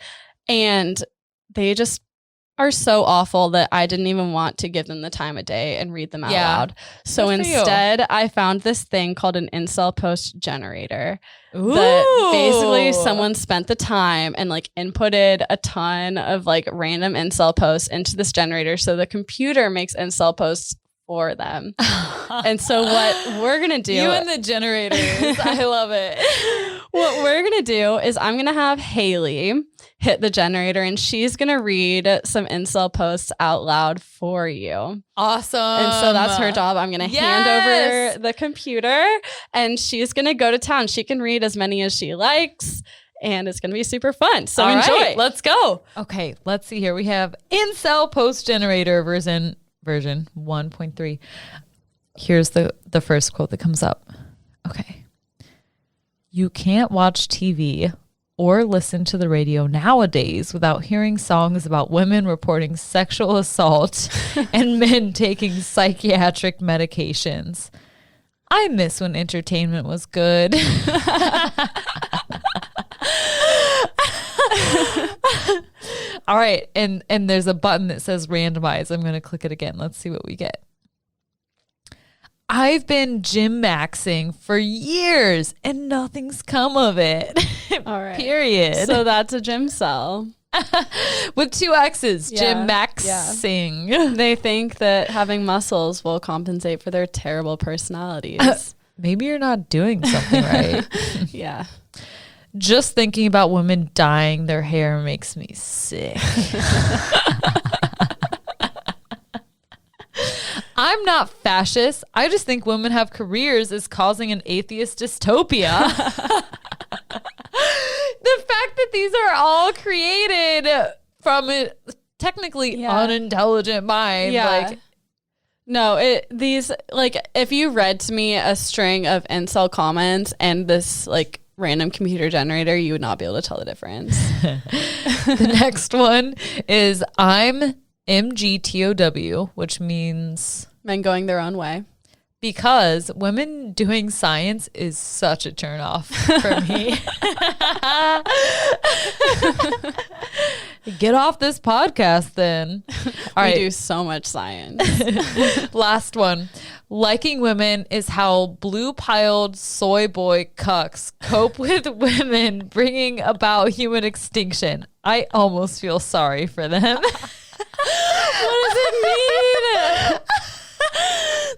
and they just are so awful that I didn't even want to give them the time of day and read them out loud. So Good for you. instead, I found this thing called an incel post generator. That basically someone spent the time and like inputted a ton of like random incel posts into this generator, so the computer makes incel posts for them. And so what we're gonna do, you and the generators, I love it. What we're gonna do is I'm gonna have Hayley hit the generator, and she's gonna read some incel posts out loud for you. Awesome. And so that's her job. I'm gonna hand over the computer, and she's gonna go to town. She can read as many as she likes, and it's gonna be super fun. So All enjoy. right, let's go. Okay, let's see here. We have incel post generator version 1.3. Here's the first quote that comes up. Okay. You can't watch TV or listen to the radio nowadays without hearing songs about women reporting sexual assault and men taking psychiatric medications. I miss when entertainment was good. All right, and there's a button that says randomize. I'm going to click it again. Let's see what we get. I've been gym maxing for years and nothing's come of it. All right. Period. So that's a gym cell. With 2 X's, Yeah. gym maxing. They think that having muscles will compensate for their terrible personalities. Maybe you're not doing something right. Yeah. Just thinking about women dyeing their hair makes me sick. I'm not fascist. I just think women have careers is causing an atheist dystopia. The fact that these are all created from a technically unintelligent mind. Yeah. Like, no, these, like, if you read to me a string of incel comments and this, like, random computer generator, you would not be able to tell the difference. the next one is I'm MGTOW, which means Men going their own way. because women doing science is such a turnoff for me. Get off this podcast then. All right. We do so much science. Last one. Liking women is how blue-piled soy boy cucks cope with women bringing about human extinction. I almost feel sorry for them. What does it mean?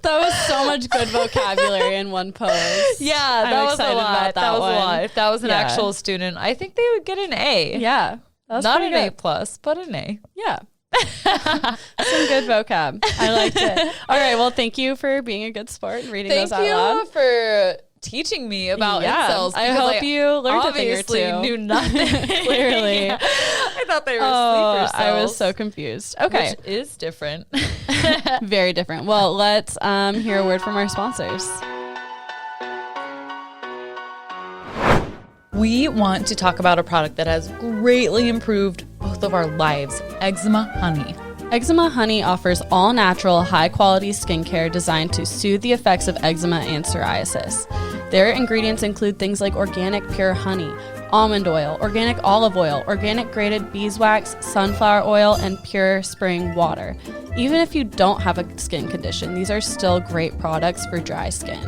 That was so much good vocabulary in one post. Yeah, I'm that was a excited lot. about That was one. a lot. If that was an Yeah. actual student, I think they would get an A. Yeah. That was Not an pretty A good. plus, but an A. Yeah. Some good vocab. I liked it. All right. Well, thank you for being a good sport and reading Thank those out you loud. for teaching me about incels. I because hope you learned a thing or obviously two. knew nothing. Clearly. I I thought they were sleeper cells. I was so confused. Okay. Which is different. Very different. Well, let's hear a word from our sponsors. We want to talk about a product that has greatly improved both of our lives, Eczema Honey. Eczema Honey offers all-natural, high-quality skincare designed to soothe the effects of eczema and psoriasis. Their ingredients include things like organic pure honey, almond oil, organic olive oil, organic grated beeswax, sunflower oil, and pure spring water. Even if you don't have a skin condition, these are still great products for dry skin.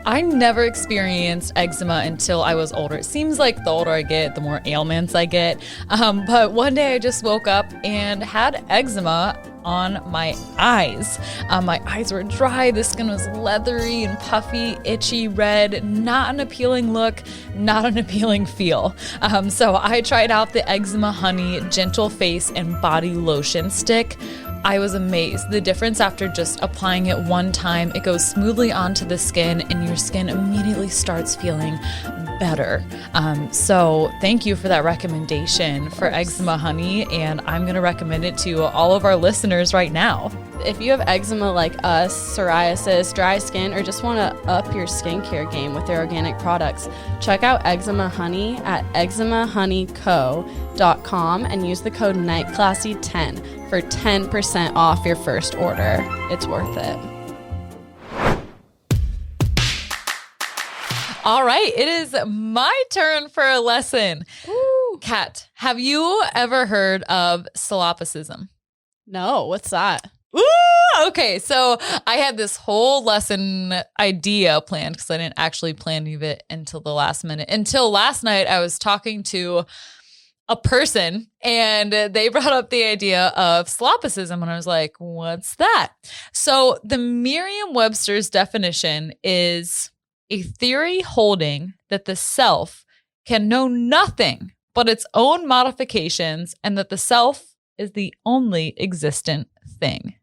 I never experienced eczema until I was older. It seems like the older I get, the more ailments I get. But one day I just woke up and had eczema on my eyes. My eyes were dry, the skin was leathery and puffy, itchy, red, not an appealing look, not an appealing feel. So I tried out the Eczema Honey Gentle Face and Body Lotion Stick. I was amazed. The difference after just applying it one time, it goes smoothly onto the skin and your skin immediately starts feeling better. So thank you for that recommendation for Eczema Honey, and I'm going to recommend it to all of our listeners right now. If you have eczema like us, psoriasis, dry skin, or just want to up your skincare game with their organic products, check out Eczema Honey at eczemahoneyco.com and use the code NIGHTCLASSY10 for 10% off your first order. It's worth it. All right, it is my turn for a lesson. Woo. Kat, have you ever heard of sloppysism? No, what's that? Ooh, okay, so I had this whole lesson idea planned because I didn't actually plan it until the last minute. Until last night, I was talking to a person and they brought up the idea of sloppysism, and I was like, what's that? So the Merriam-Webster's definition is a theory holding that the self can know nothing but its own modifications and that the self is the only existent thing.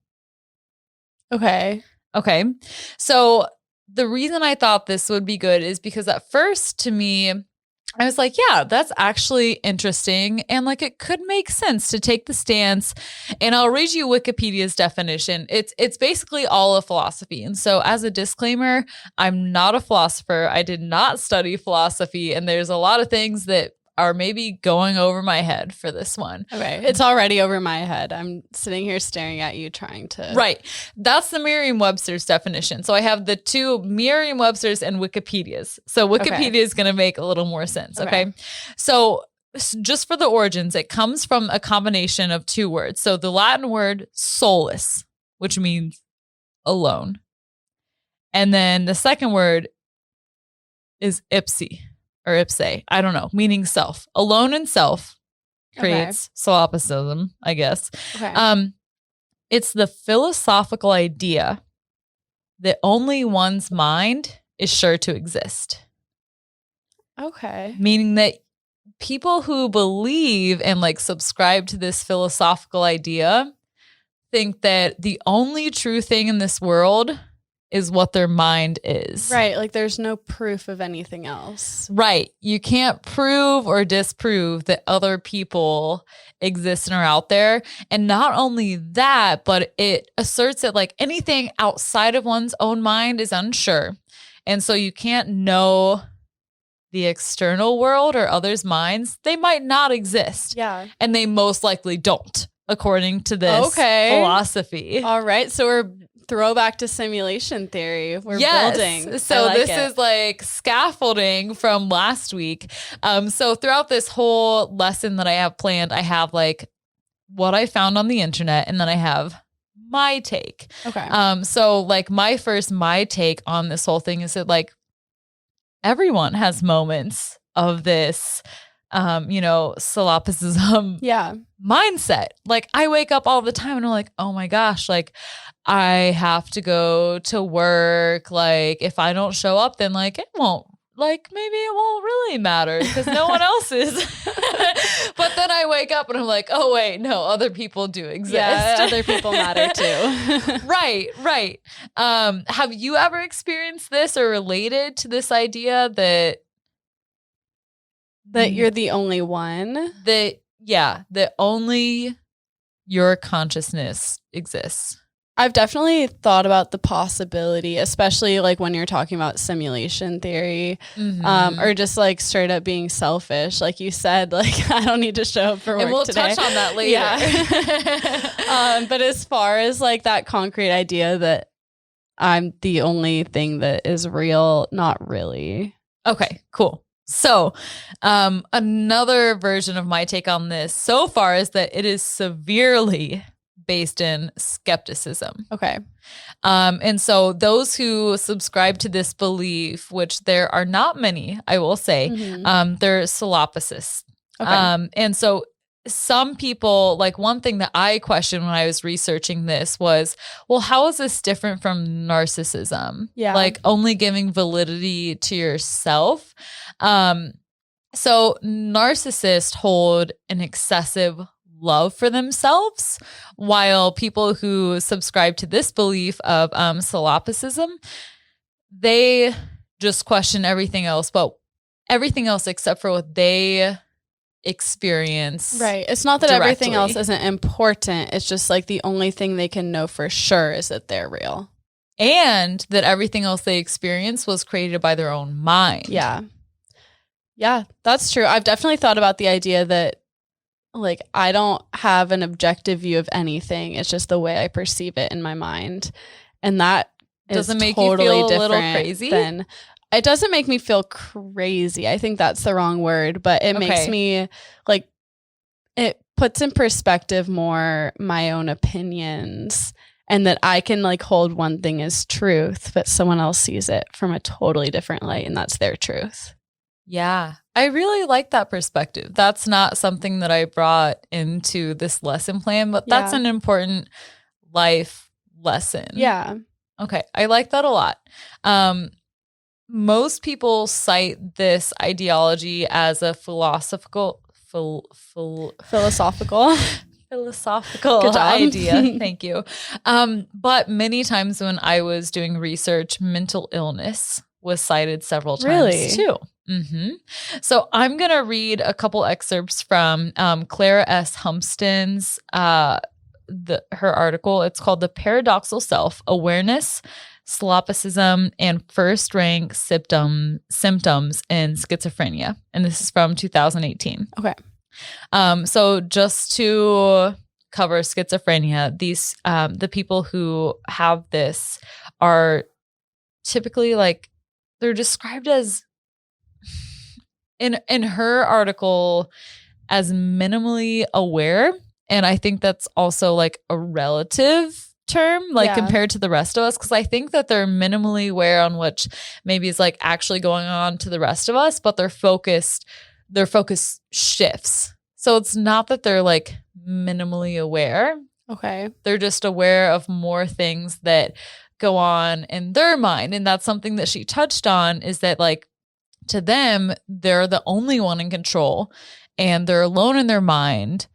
Okay. So the reason I thought this would be good is because at first to me, I was like, yeah, that's actually interesting. And like, it could make sense to take the stance. And I'll read you Wikipedia's definition. It's basically all a philosophy. And so as a disclaimer, I'm not a philosopher. I did not study philosophy. And there's a lot of things that are maybe going over my head for this one. Okay. It's already over my head. I'm sitting here staring at you trying to... Right. That's the Merriam-Webster's definition. So I have the two Merriam-Webster's and Wikipedia's. So Wikipedia is going to make a little more sense. Okay. So just for the origins, it comes from a combination of two words. So the Latin word solus, which means alone. And then the second word is ipsi. Or ipse, I don't know, meaning self. Alone in self creates solipsism, I guess. Okay. It's the philosophical idea that only one's mind is sure to exist. Okay. Meaning that people who believe and like subscribe to this philosophical idea think that the only true thing in this world is what their mind is. Right. Like there's no proof of anything else. Right. You can't prove or disprove that other people exist and are out there. And not only that, but it asserts that like anything outside of one's own mind is unsure. And so you can't know the external world or others' minds. They might not exist. Yeah. And they most likely don't, according to this philosophy. All right. So we're throwback to simulation theory. We're building. So this is like scaffolding from last week. So throughout this whole lesson that I have planned, I have like what I found on the internet, and then I have my take. Okay. So like my take on this whole thing is that like everyone has moments of this sloppysism mindset. Like I wake up all the time and I'm like, oh my gosh, like I have to go to work. Like if I don't show up, then like it won't, like maybe it won't really matter because no one else is. But then I wake up and I'm like, oh wait, no, other people do exist. Yeah, other people matter too. Right. Have you ever experienced this or related to this idea that you're the only one? That that only your consciousness exists. I've definitely thought about the possibility, especially like when you're talking about simulation theory, or just like straight up being selfish. Like you said, like I don't need to show up for work and we'll today. touch on that later. Yeah. But as far as like that concrete idea that I'm the only thing that is real, not really. Okay, cool. So another version of my take on this so far is that it is severely based in skepticism. Okay. And so those who subscribe to this belief, which there are not many, I will say, they're solopisists. Okay. And so some people, like one thing that I questioned when I was researching this was, well, how is this different from narcissism? Yeah. Like only giving validity to yourself. So narcissists hold an excessive love for themselves, while people who subscribe to this belief of silopisism, they just question everything else, but everything else except for what they experience. Right. It's not that directly. Everything else isn't important. It's just like the only thing they can know for sure is that they're real. And that everything else they experience was created by their own mind. Yeah. Yeah, that's true. I've definitely thought about the idea that like I don't have an objective view of anything. It's just the way I perceive it in my mind. And that doesn't make totally you feel a little different crazy. Than, it doesn't make me feel crazy. I think that's the wrong word, but it makes me like, it puts in perspective more my own opinions, and that I can like hold one thing as truth, but someone else sees it from a totally different light, and that's their truth. Yeah, I really like that perspective. That's not something that I brought into this lesson plan, but that's an important life lesson. Yeah. Okay, I like that a lot. Most people cite this ideology as a philosophical idea. Thank you. But many times when I was doing research, mental illness was cited several times too. So I'm going to read a couple excerpts from Clara S. Humpston's her article. It's called The Paradoxical Self, Awareness, Sloppysism, and First-Rank Symptoms in Schizophrenia. And this is from 2018. Okay. So just to cover schizophrenia, these the people who have this are typically like, they're described as in her article as minimally aware. And I think that's also like a relative term, like compared to the rest of us. Cause I think that they're minimally aware on which maybe is like actually going on to the rest of us, but their focus shifts. So it's not that they're like minimally aware. Okay. They're just aware of more things that go on in their mind. And that's something that she touched on, is that like to them, they're the only one in control and they're alone in their mind,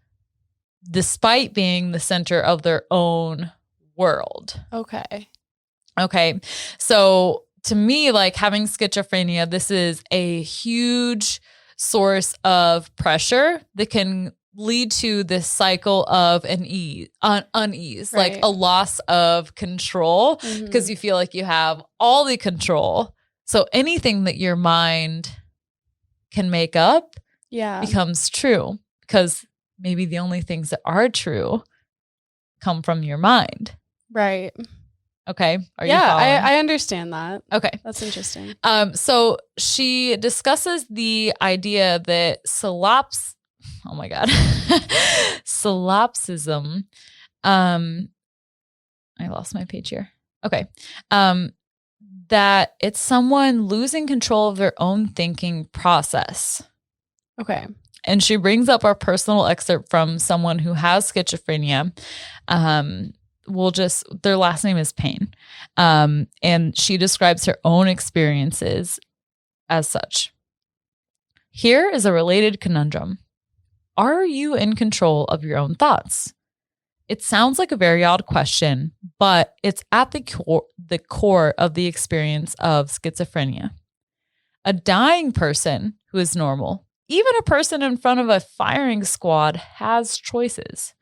despite being the center of their own world. Okay. So to me, like having schizophrenia, this is a huge source of pressure that can lead to this cycle of unease, Right. like a loss of control, because you feel like you have all the control. So anything that your mind can make up becomes true, because maybe the only things that are true come from your mind. Right. Okay. Are you following? I understand that. Okay. That's interesting. So she discusses the idea that solopsism. I lost my page here. Okay. That it's someone losing control of their own thinking process. Okay. And she brings up our personal excerpt from someone who has schizophrenia. Their last name is Payne. And she describes her own experiences as such. Here is a related conundrum. Are you in control of your own thoughts? It sounds like a very odd question, but it's at the core of the experience of schizophrenia. A dying person who is normal even a person in front of a firing squad has choices.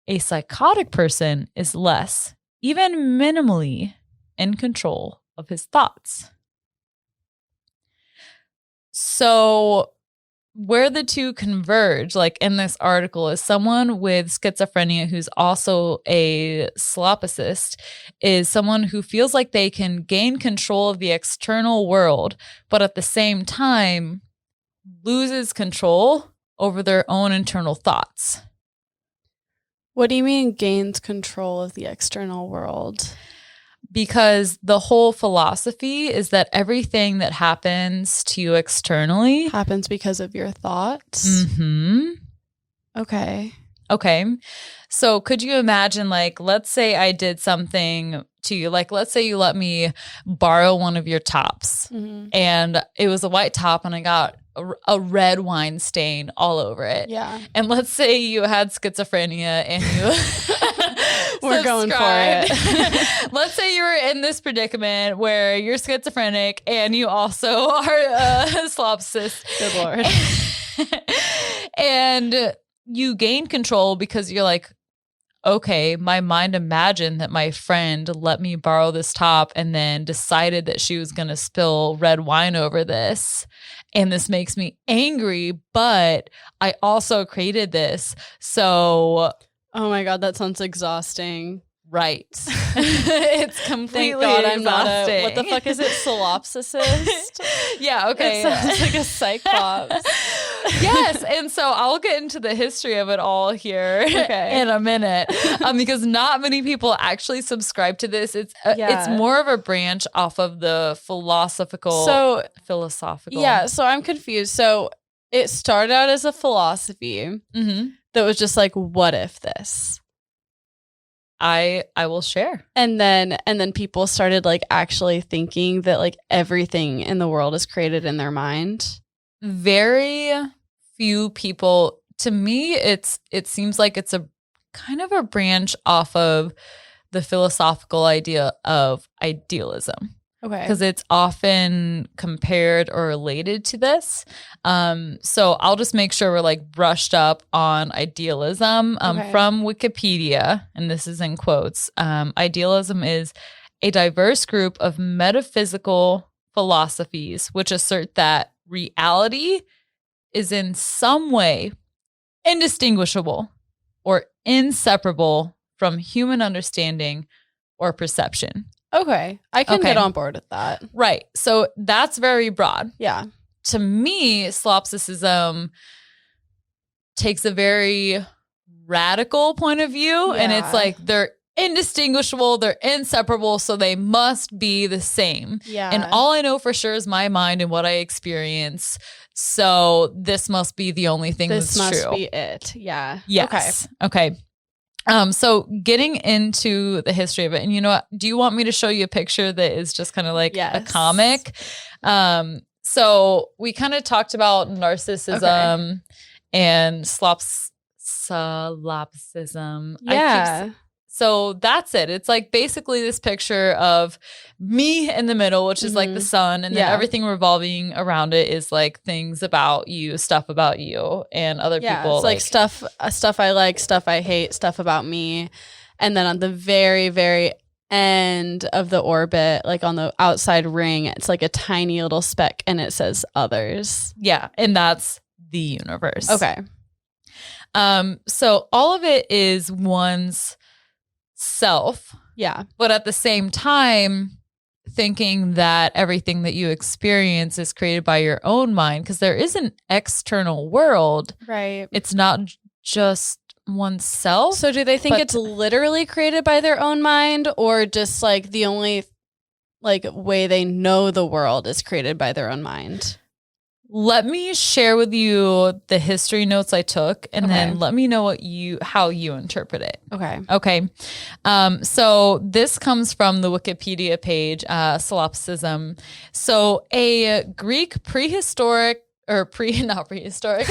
A psychotic person is less, even minimally, in control of his thoughts. So where the two converge, like in this article, is someone with schizophrenia who's also a sloppysist, is someone who feels like they can gain control of the external world, but at the same time loses control over their own internal thoughts. What do you mean gains control of the external world? Because the whole philosophy is that everything that happens to you externally happens because of your thoughts. Mm-hmm. Okay. So could you imagine, like, let's say I did something to you, like, let's say you let me borrow one of your tops, and it was a white top and I got a red wine stain all over it. Yeah. And let's say you had schizophrenia and you we're going for it. Let's say you were in this predicament where you're schizophrenic and you also are a slopsist. Good Lord. And you gain control because you're like, okay, my mind imagined that my friend let me borrow this top and then decided that she was going to spill red wine over this. And this makes me angry, but I also created this. So, oh my God, that sounds exhausting. Right. It's completely Thank God I'm exhausting. not what the fuck is it? Solipsism? Yeah, okay. It sounds like a psychops. Yes, and so I'll get into the history of it all here in a minute, because not many people actually subscribe to this. It's more of a branch off of the philosophical. Yeah, so I'm confused. So it started out as a philosophy that was just like, what if this? I will share. And then people started like actually thinking that like everything in the world is created in their mind. Very few people. To me, it seems like it's a kind of a branch off of the philosophical idea of idealism. Okay. Because it's often compared or related to this. So I'll just make sure we're like brushed up on idealism from Wikipedia. And this is in quotes. Idealism is a diverse group of metaphysical philosophies which assert that reality is in some way indistinguishable or inseparable from human understanding or perception. Okay. I can get on board with that. Right. So that's very broad. Yeah. To me, slopsism takes a very radical point of view. And it's like they're indistinguishable, they're inseparable, so they must be the same. Yeah. And all I know for sure is my mind and what I experience. So this must be the only thing that's true. This must be it. Yeah. Yes. Okay. So getting into the history of it, and you know what, do you want me to show you a picture that is just kind of like a comic? So we kind of talked about narcissism and slopsism. Yeah. So that's it. It's like basically this picture of me in the middle, which is like the sun, and then everything revolving around it is like things about you, stuff about you, and other people. It's like stuff I like, stuff I hate, stuff about me. And then on the very, very end of the orbit, like on the outside ring, it's like a tiny little speck and it says others. Yeah. And that's the universe. Okay. So all of it is one's self. Yeah. But at the same time, thinking that everything that you experience is created by your own mind, because there is an external world. Right. It's not just oneself. So do they think it's literally created by their own mind, or just like the only like way they know the world is created by their own mind? Let me share with you the history notes I took, and then let me know how you interpret it. Okay. So this comes from the Wikipedia page, solipsism. So a Greek prehistoric a prehistoric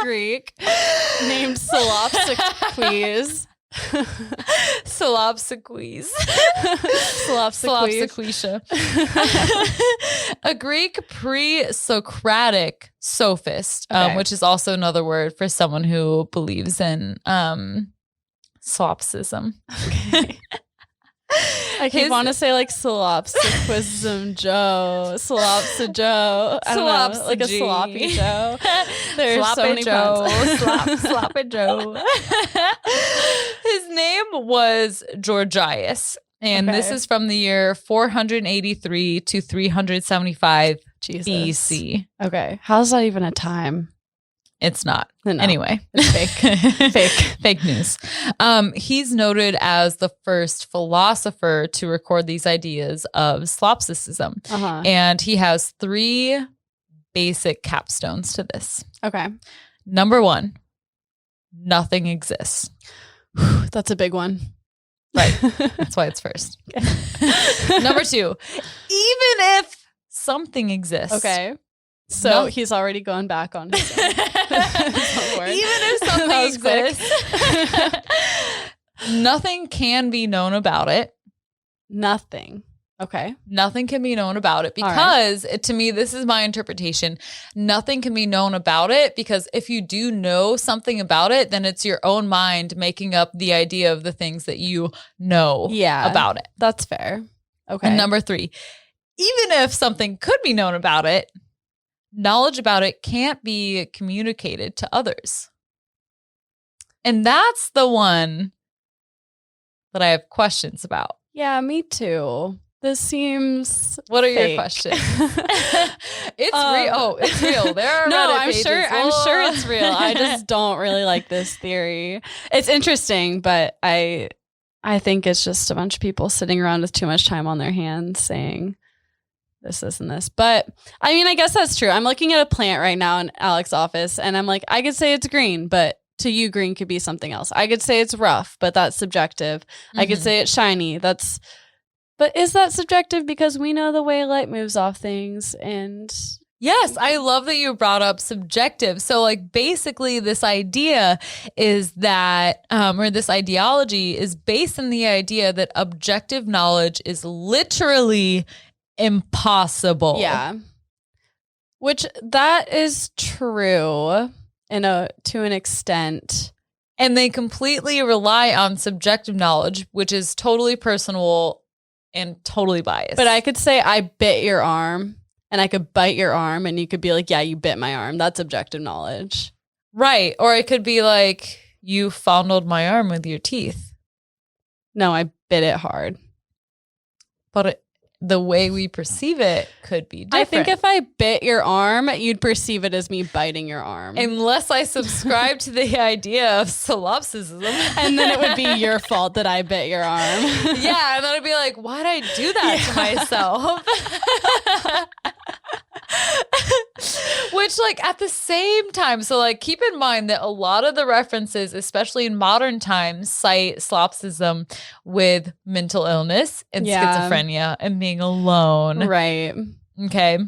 Greek named Solopsicles Slopsiquis. Slopsiquisha. A Greek pre-Socratic sophist, Okay. which is also another word for someone who believes in slopsism. Okay. I keep want to say like slopsism Joe, slopsa Joe, I don't know, like a sloppy Joe. There's so many Joe, puns. sloppy Joe. His name was Georgius, and this is from the year 483 to 375 Jesus. BC. Okay, how's that even a time? It's not. No. Anyway, It's fake. Fake news. He's noted as the first philosopher to record these ideas of slopsism. Uh-huh. And he has 3 basic capstones to this. Okay. Number 1, nothing exists. That's a big one. Right. That's why it's first. Number 2, even if something exists. Okay. So he's already gone back on his own. Even if something exists, nothing can be known about it. Nothing. Okay. Nothing can be known about it because to me, this is my interpretation. Nothing can be known about it because if you do know something about it, then it's your own mind making up the idea of the things that you know about it. That's fair. Okay. And number 3, even if something could be known about it, knowledge about it can't be communicated to others. And that's the one that I have questions about. Yeah, me too. This seems What are fake. your questions? It's real. Oh, it's real. There are no, Reddit I'm pages. sure it's real. I just don't really like this theory. It's interesting, but I think it's just a bunch of people sitting around with too much time on their hands saying this and this. But I mean, I guess that's true. I'm looking at a plant right now in Alex's office and I'm like, I could say it's green, but to you, green could be something else. I could say it's rough, but that's subjective. Mm-hmm. I could say it's shiny. But is that subjective? Because we know the way light moves off things. And yes, I love that you brought up subjective. So like basically this idea is that, or this ideology is based on the idea that objective knowledge is literally impossible. Yeah. Which that is true to an extent. And they completely rely on subjective knowledge, which is totally personal and totally biased. But I could say I bit your arm and I could bite your arm and you could be like, yeah, you bit my arm. That's objective knowledge. Right. Or it could be like, you fondled my arm with your teeth. No, I bit it hard. But the way we perceive it could be different. I think if I bit your arm, you'd perceive it as me biting your arm. Unless I subscribe to the idea of solipsism. And then it would be your fault that I bit your arm. Yeah, and then I'd be like, why'd I do that to myself? Which, like, at the same time, so, like, keep in mind that a lot of the references, especially in modern times, cite slopsism with mental illness and schizophrenia and being alone. Right. Okay.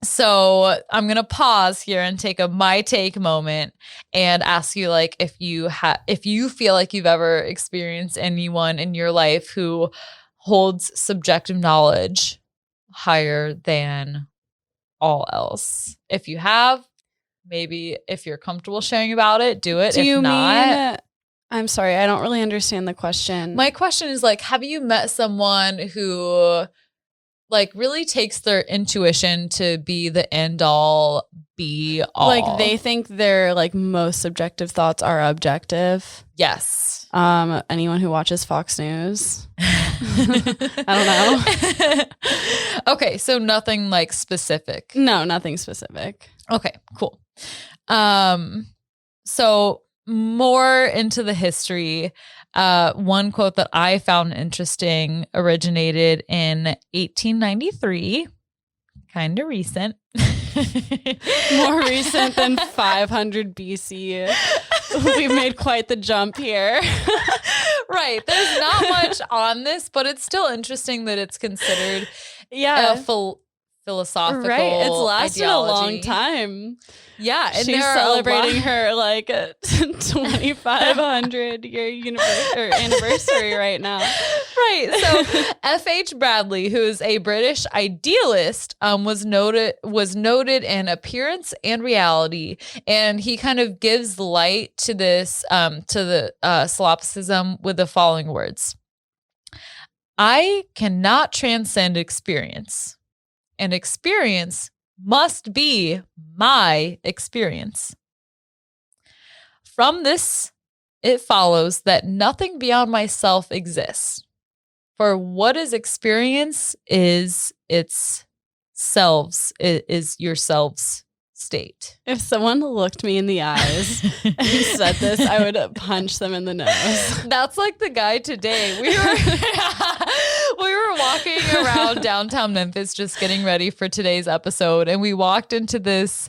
So I'm going to pause here and take a my take moment and ask you, like, if you feel like you've ever experienced anyone in your life who holds subjective knowledge higher than all else. If you have, maybe if you're comfortable sharing about it, do it. Do you not, mean, I'm sorry, I don't really understand the question. My question is, like, have you met someone who, like, really takes their intuition to be the end all, be all? Like, they think their, like, most subjective thoughts are objective? Yes. Anyone who watches Fox News? I don't know. Okay, so nothing, like, specific. No, nothing specific. Okay, cool. So more into the history. One quote that I found interesting originated in 1893. Kind of recent. More recent than 500 BC. We've made quite the jump here. Right. There's not much on this, but it's still interesting that it's considered a philosophical Right. It's lasted ideology. a long time. Yeah. And she's celebrating her like 2,500 year anniversary right now. Right. So F.H. Bradley, who is a British idealist, was noted in appearance and reality. And he kind of gives light to this, to the slopsism with the following words. I cannot transcend experience, and experience must be my experience. From this, it follows that nothing beyond myself exists. For what is experience is its selves, is yourselves state. If someone looked me in the eyes and said this, I would punch them in the nose. That's like the guy today. We were walking around downtown Memphis just getting ready for today's episode, and we walked into this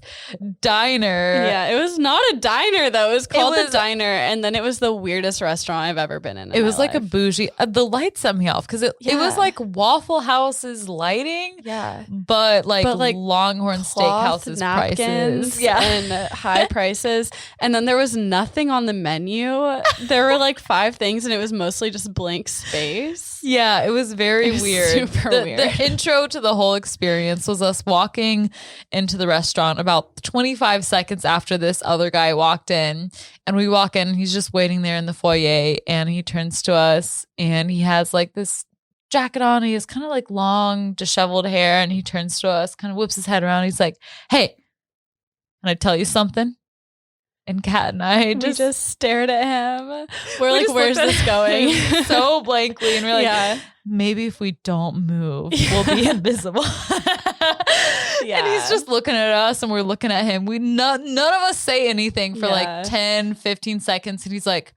diner. Yeah, it was not a diner though. It was called the Diner, and then it was the weirdest restaurant I've ever been in. It was like a bougie. The light set me off because it was like Waffle House's lighting. Yeah, but like Longhorn Steakhouse's prices. And high prices. And then there was nothing on the menu. There were like 5 things, and it was mostly just blank space. Yeah, it was very weird. Super weird. The intro to the whole experience was us walking into the restaurant about 25 seconds after this other guy walked in. And we walk in, and he's just waiting there in the foyer, and he turns to us, and he has like this jacket on. He has kind of like long, disheveled hair, and he turns to us, kind of whips his head around. He's like, hey, can I tell you something? And Kat and I just stared at him. We're like, where's this going? So blankly. And we're like, maybe if we don't move, we'll be invisible. And he's just looking at us, and we're looking at him. None of us say anything for like 10, 15 seconds. And he's like,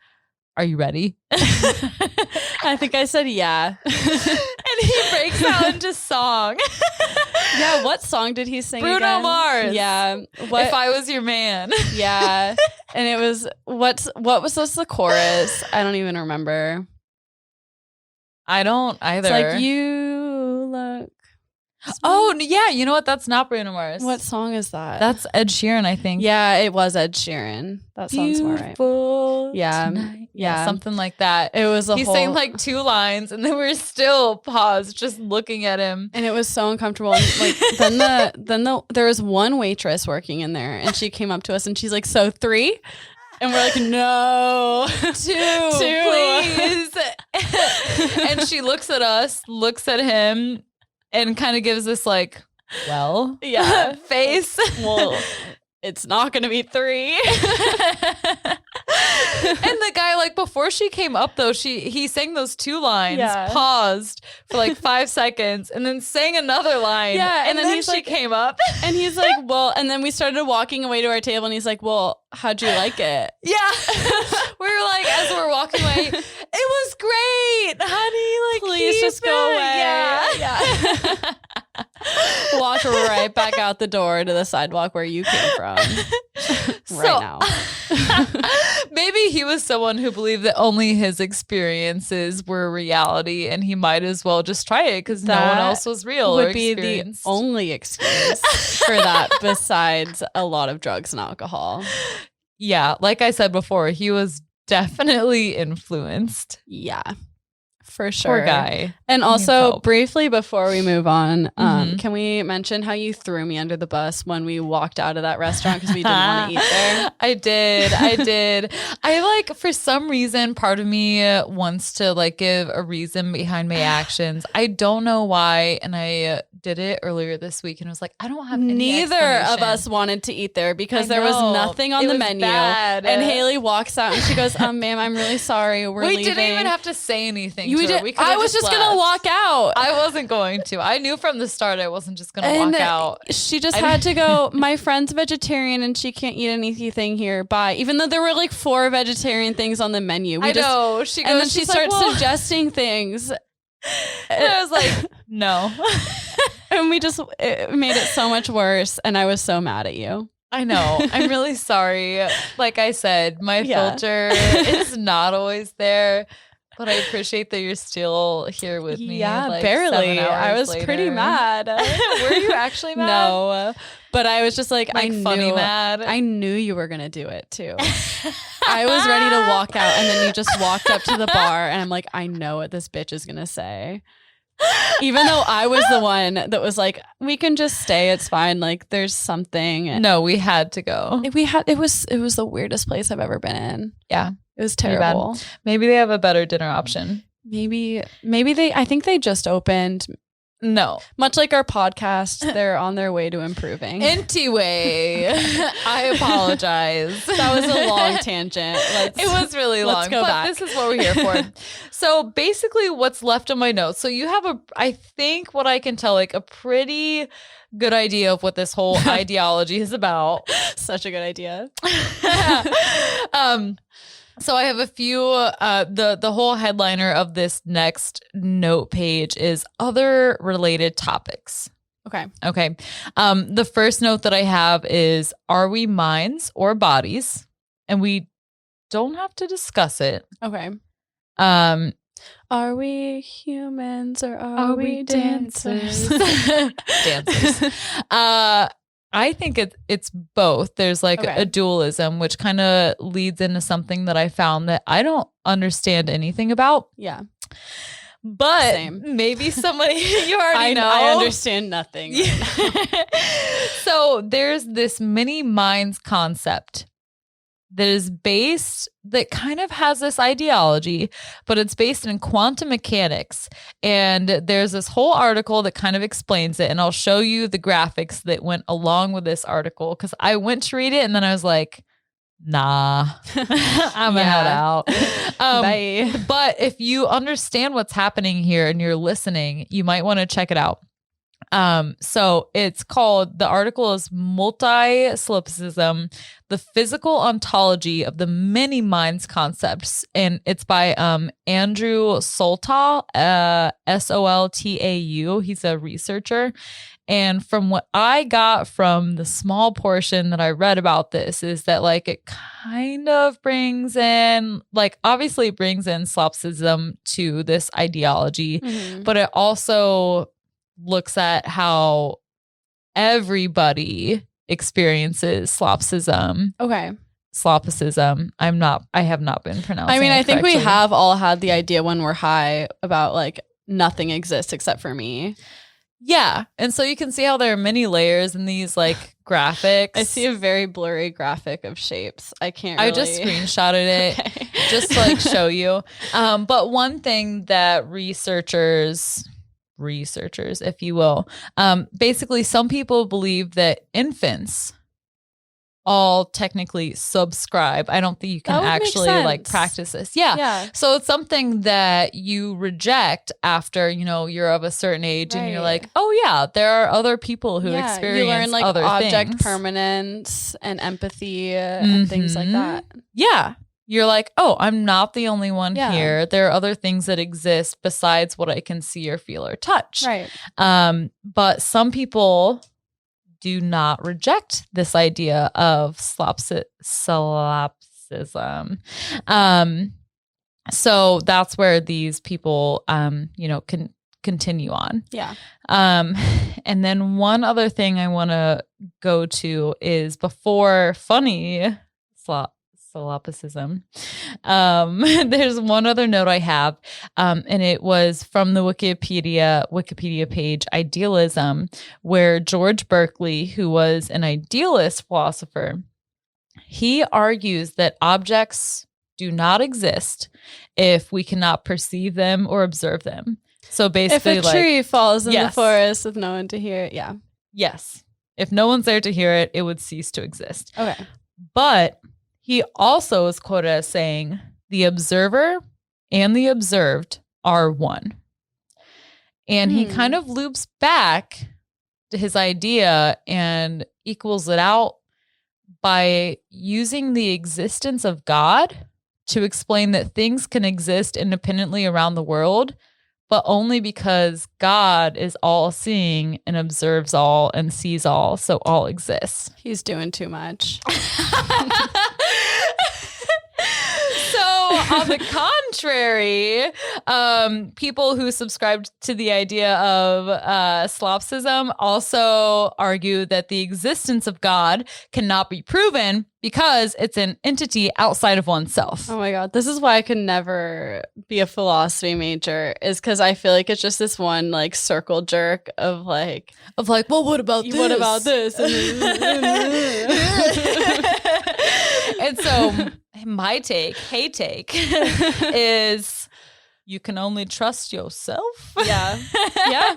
are you ready? I think I said yeah. And he breaks out into song. Yeah, what song did he sing Bruno again? Mars. Yeah. If I Was Your Man. Yeah. And it was, what was this, the chorus? I don't even remember. I don't either. It's like, you look. Oh, yeah. You know what? That's not Bruno Mars. What song is that? That's Ed Sheeran, I think. Yeah, it was Ed Sheeran. That sounds more right. Yeah. Tonight. Yeah. Something like that. It was He sang like 2 lines, and then we were still paused just looking at him. And it was so uncomfortable. And like then there was one waitress working in there, and she came up to us, and she's like, so 3? And we're like, no, 2, please. And she looks at us, looks at him, and kind of gives this like, well, face. Well, it's not going to be 3. And the guy, like, before she came up though, he sang those 2 lines, paused for like 5 seconds, and then sang another line. Yeah, and then she came up, and he's like, well, and then we started walking away to our table, and he's like, well, how'd you like it? Yeah. We were like, as we're walking away, it was great, honey. Like, please just go away. Yeah. Walk right back out the door to the sidewalk where you came from. Right now. Maybe he was someone who believed that only his experiences were reality, and he might as well just try it because no one else was real. Would be the only excuse for that, besides a lot of drugs and alcohol. Yeah, like I said before, he was definitely influenced. Yeah. For sure. Poor guy. And also, briefly before we move on, can we mention how you threw me under the bus when we walked out of that restaurant because we didn't want to eat there? I did. I like, for some reason, part of me wants to like give a reason behind my actions. I don't know why. And I did it earlier this week and was like, I don't have any Neither of us wanted to eat there because there was nothing on the menu. Bad. And Hayley walks out and she goes, ma'am, I'm really sorry. We're leaving. We didn't even have to say anything. I was just going to walk out. I wasn't going to. I knew from the start I wasn't just going to walk out. She just had to go, my friend's vegetarian and she can't eat anything here. Bye. Even though there were like 4 vegetarian things on the menu. I know. She goes, and then she starts suggesting things. And I was like, no. And it made it so much worse. And I was so mad at you. I know. I'm really sorry. Like I said, my filter is not always there. But I appreciate that you're still here with me. Yeah, like barely. 7 hours I was later. pretty mad. Were you actually mad? No, but I was just like funny mad. I knew you were gonna do it too. I was ready to walk out, and then you just walked up to the bar, and I'm like, I know what this bitch is gonna say. Even though I was the one that was like, we can just stay, it's fine. Like, there's something. No, we had to go. It was the weirdest place I've ever been in. Yeah. It was terrible. Maybe they have a better dinner option. Maybe I think they just opened. No. Much like our podcast, they're on their way to improving. Anyway, I apologize. That was a long tangent. It was really long. Let's go but back. This is what we're here for. So basically what's left of my notes. So you have I think what I can tell, like a pretty good idea of what this whole ideology is about. Such a good idea. So I have a few, the whole headliner of this next note page is other related topics. Okay. The first note that I have is, are we minds or bodies? And we don't have to discuss it. Okay. Are we humans or are we dancers? Dancers. I think it's both. There's like a dualism, which kind of leads into something that I found that I don't understand anything about. Yeah. But Same. maybe somebody you already know. I understand nothing. So there's this many minds concept that kind of has this ideology, but it's based in quantum mechanics. And there's this whole article that kind of explains it. And I'll show you the graphics that went along with this article, because I went to read it and then I was like, nah, I'm gonna head out. Bye. But if you understand what's happening here and you're listening, you might want to check it out. So the article is Multi-Slopsism, the physical ontology of the many minds concepts. And it's by, Andrew Soltau, Soltau. He's a researcher. And from what I got from the small portion that I read about this is that like, it kind of brings in, like, obviously it brings in slopsism to this ideology, but it also looks at how everybody experiences slopsism. Okay. Slopsism. I have not been pronouncing. I mean, it I think we correctly. have all had the idea when we're high about like nothing exists except for me. Yeah. And so you can see how there are many layers in these like graphics. I see a very blurry graphic of shapes. I can't really... I just screenshotted it Okay. just to like show you. But one thing that researchers, if you will, basically some people believe that infants all technically subscribe. I don't think you can actually like practice this. Yeah. So it's something that you reject after, you're of a certain age and you're like, oh yeah, there are other people who experience you learn like other object things. Permanence and empathy and things like that. Yeah. You're like, oh, I'm not the only one Yeah. here. There are other things that exist besides what I can see or feel or touch. Right. But some people do not reject this idea of solipsism. So that's where these people, can continue on. Yeah. And then one other thing I want to go to is before funny sloppysism. There's one other note I have, and it was from the Wikipedia page, Idealism, where George Berkeley, who was an idealist philosopher, he argues that objects do not exist if we cannot perceive them or observe them. So basically, if a tree falls in the yes. forest with no one to hear it, yeah. Yes. If no one's there to hear it, it would cease to exist. Okay. But he also is quoted as saying, the observer and the observed are one. And he kind of loops back to his idea and equals it out by using the existence of God to explain that things can exist independently around the world, but only because God is all-seeing and observes all and sees all, so all exists. He's doing too much. So on the contrary, people who subscribed to the idea of slopsism also argue that the existence of God cannot be proven because it's an entity outside of oneself. Oh my God. This is why I could never be a philosophy major, is because I feel like it's just this one like circle jerk of like, well, what about this? What about this? And so my take is you can only trust yourself. Yeah. Yeah.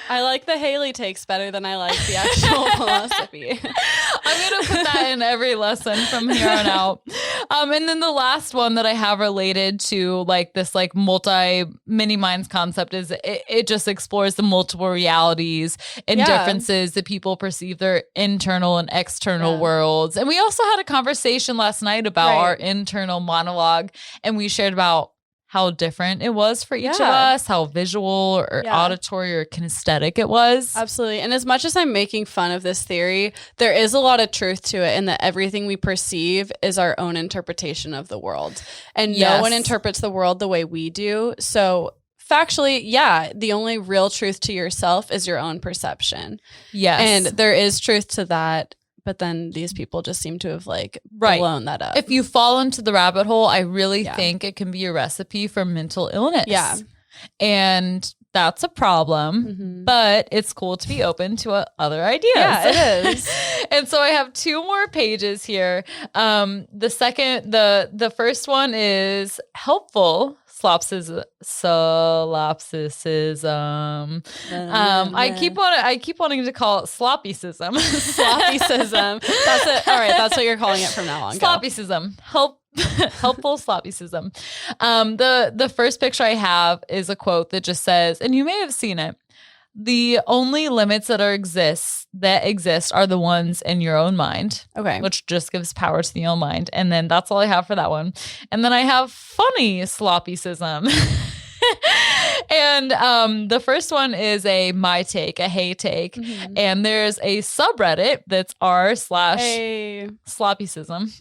I like the Hayley takes better than I like the actual philosophy. I'm going to put that in every lesson from here on out. And then the last one that I have related to like this like mini minds concept is it just explores the multiple realities and differences that people perceive their internal and external worlds. And we also had a conversation last night about our internal monologue, and we shared about how different it was for each of us, how visual or auditory or kinesthetic it was. Absolutely. And as much as I'm making fun of this theory, there is a lot of truth to it in that everything we perceive is our own interpretation of the world. And no one interprets the world the way we do. So factually, the only real truth to yourself is your own perception. Yes. And there is truth to that. But then these people just seem to have like blown that up. If you fall into the rabbit hole, I really think it can be a recipe for mental illness. Yeah. And that's a problem, but it's cool to be open to other ideas. Yeah, it is. And so I have two more pages here. The first one is helpful solipsism. I keep wanting to call it sloppysism. Sloppysism. That's it. All right, that's what you're calling it from now on. Sloppysism. Helpful sloppysism. The first picture I have is a quote that just says, and you may have seen it, the only limits that exist are the ones in your own mind. Okay. Which just gives power to the own mind. And then that's all I have for that one. And then I have funny sloppysism. And the first one is a my take, a hey take. And there's a subreddit that's r/sloppysism.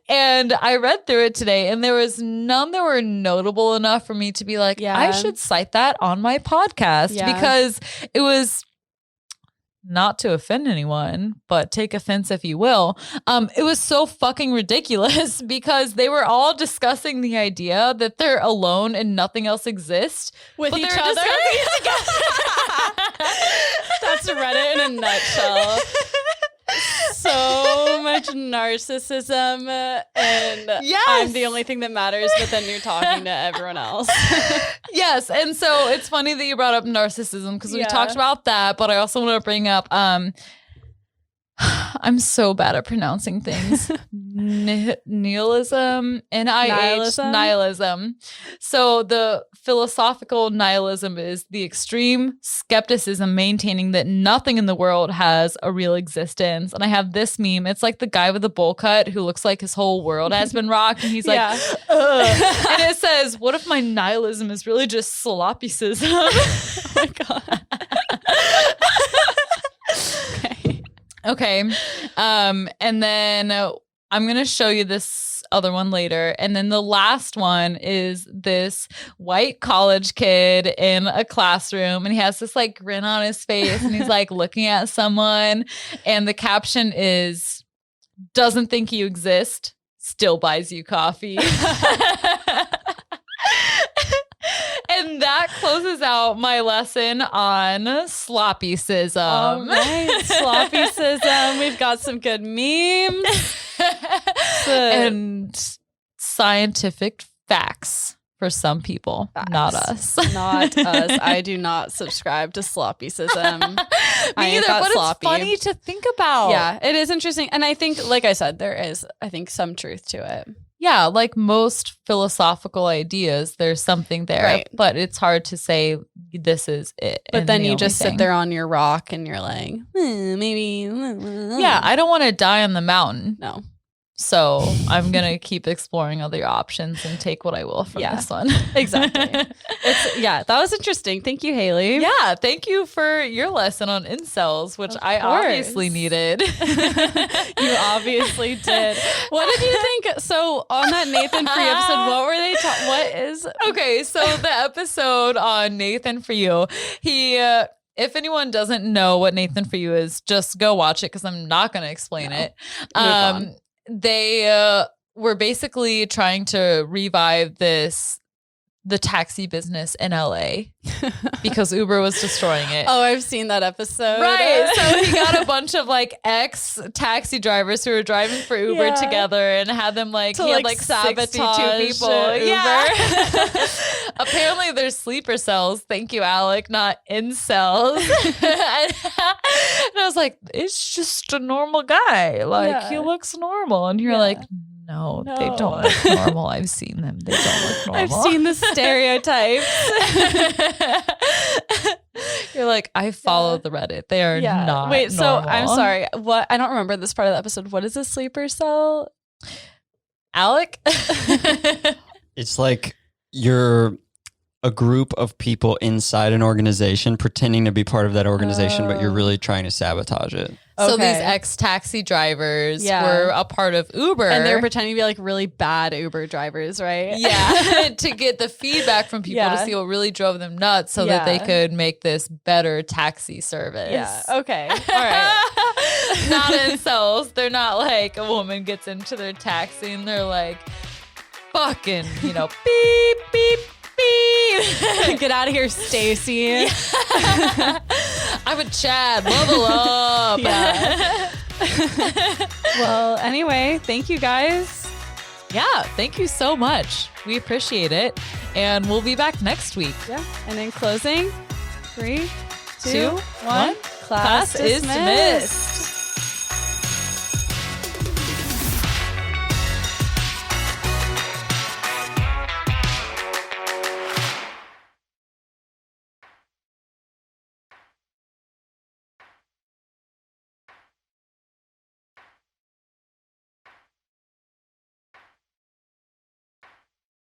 And I read through it today, and there was none that were notable enough for me to be like, I should cite that on my podcast, because it was, not to offend anyone, but take offense if you will. It was so fucking ridiculous because they were all discussing the idea that they're alone and nothing else exists with each other. That's Reddit in a nutshell. So much narcissism, and I'm the only thing that matters, but then you're talking to everyone else. Yes, and so it's funny that you brought up narcissism because we talked about that, but I also want to bring up I'm so bad at pronouncing things. Nihilism. Nihilism. So the philosophical nihilism is the extreme skepticism maintaining that nothing in the world has a real existence. And I have this meme. It's like the guy with the bowl cut who looks like his whole world has been rocked. And he's like, ugh. And it says, what if my nihilism is really just sloppysism? Oh my God. Okay. And then I'm going to show you this other one later. And then the last one is this white college kid in a classroom, and he has this like grin on his face, and he's like looking at someone. And the caption is, doesn't think you exist, still buys you coffee. And that closes out my lesson on sloppysism. All right, sloppysism. We've got some good memes. And scientific facts for some people. Facts. Not us. Not us. I do not subscribe to sloppysism. Me either, but sloppy. It's funny to think about. Yeah, it is interesting. And I think, like I said, there is, I think, some truth to it. Yeah, like most philosophical ideas, there's something there, right. But it's hard to say this is it. But then you just sit there on your rock and you're like, maybe. Yeah, I don't want to die on the mountain. No. So I'm going to keep exploring other options and take what I will from this one. Exactly. That was interesting. Thank you, Hayley. Yeah. Thank you for your lesson on incels, which I obviously needed. You obviously did. What did you think? So on that Nathan For You episode, what were they what is? Okay. So the episode on Nathan For You, if anyone doesn't know what Nathan For You is, just go watch it because I'm not going to explain it. They were basically trying to revive the taxi business in LA because Uber was destroying it. Oh, I've seen that episode. Right. So he got a bunch of like ex taxi drivers who were driving for Uber together and had them like, he had like sabotage 62 people. Uber. Yeah. Apparently there's sleeper cells. Thank you, Alec, not incels. And I was like, it's just a normal guy. Like he looks normal. And you're like, no, they don't look normal. I've seen them. They don't look normal. I've seen the stereotypes. You're like, I follow the Reddit. They are not Wait, so normal. I'm sorry. What? I don't remember this part of the episode. What is a sleeper cell? Alec? It's like you're a group of people inside an organization pretending to be part of that organization, but you're really trying to sabotage it. So these ex-taxi drivers were a part of Uber. And they're pretending to be like really bad Uber drivers, right? Yeah. To get the feedback from people to see what really drove them nuts so that they could make this better taxi service. Yeah. Okay. All right. Not incels. They're not like a woman gets into their taxi and they're like, fucking, beep, beep, beep. Get out of here, Stacy. I'm a Chad. Level up. Yeah. Well, anyway, thank you guys. Yeah, thank you so much. We appreciate it. And we'll be back next week. Yeah. And in closing, 3, 2, 1. Class is dismissed.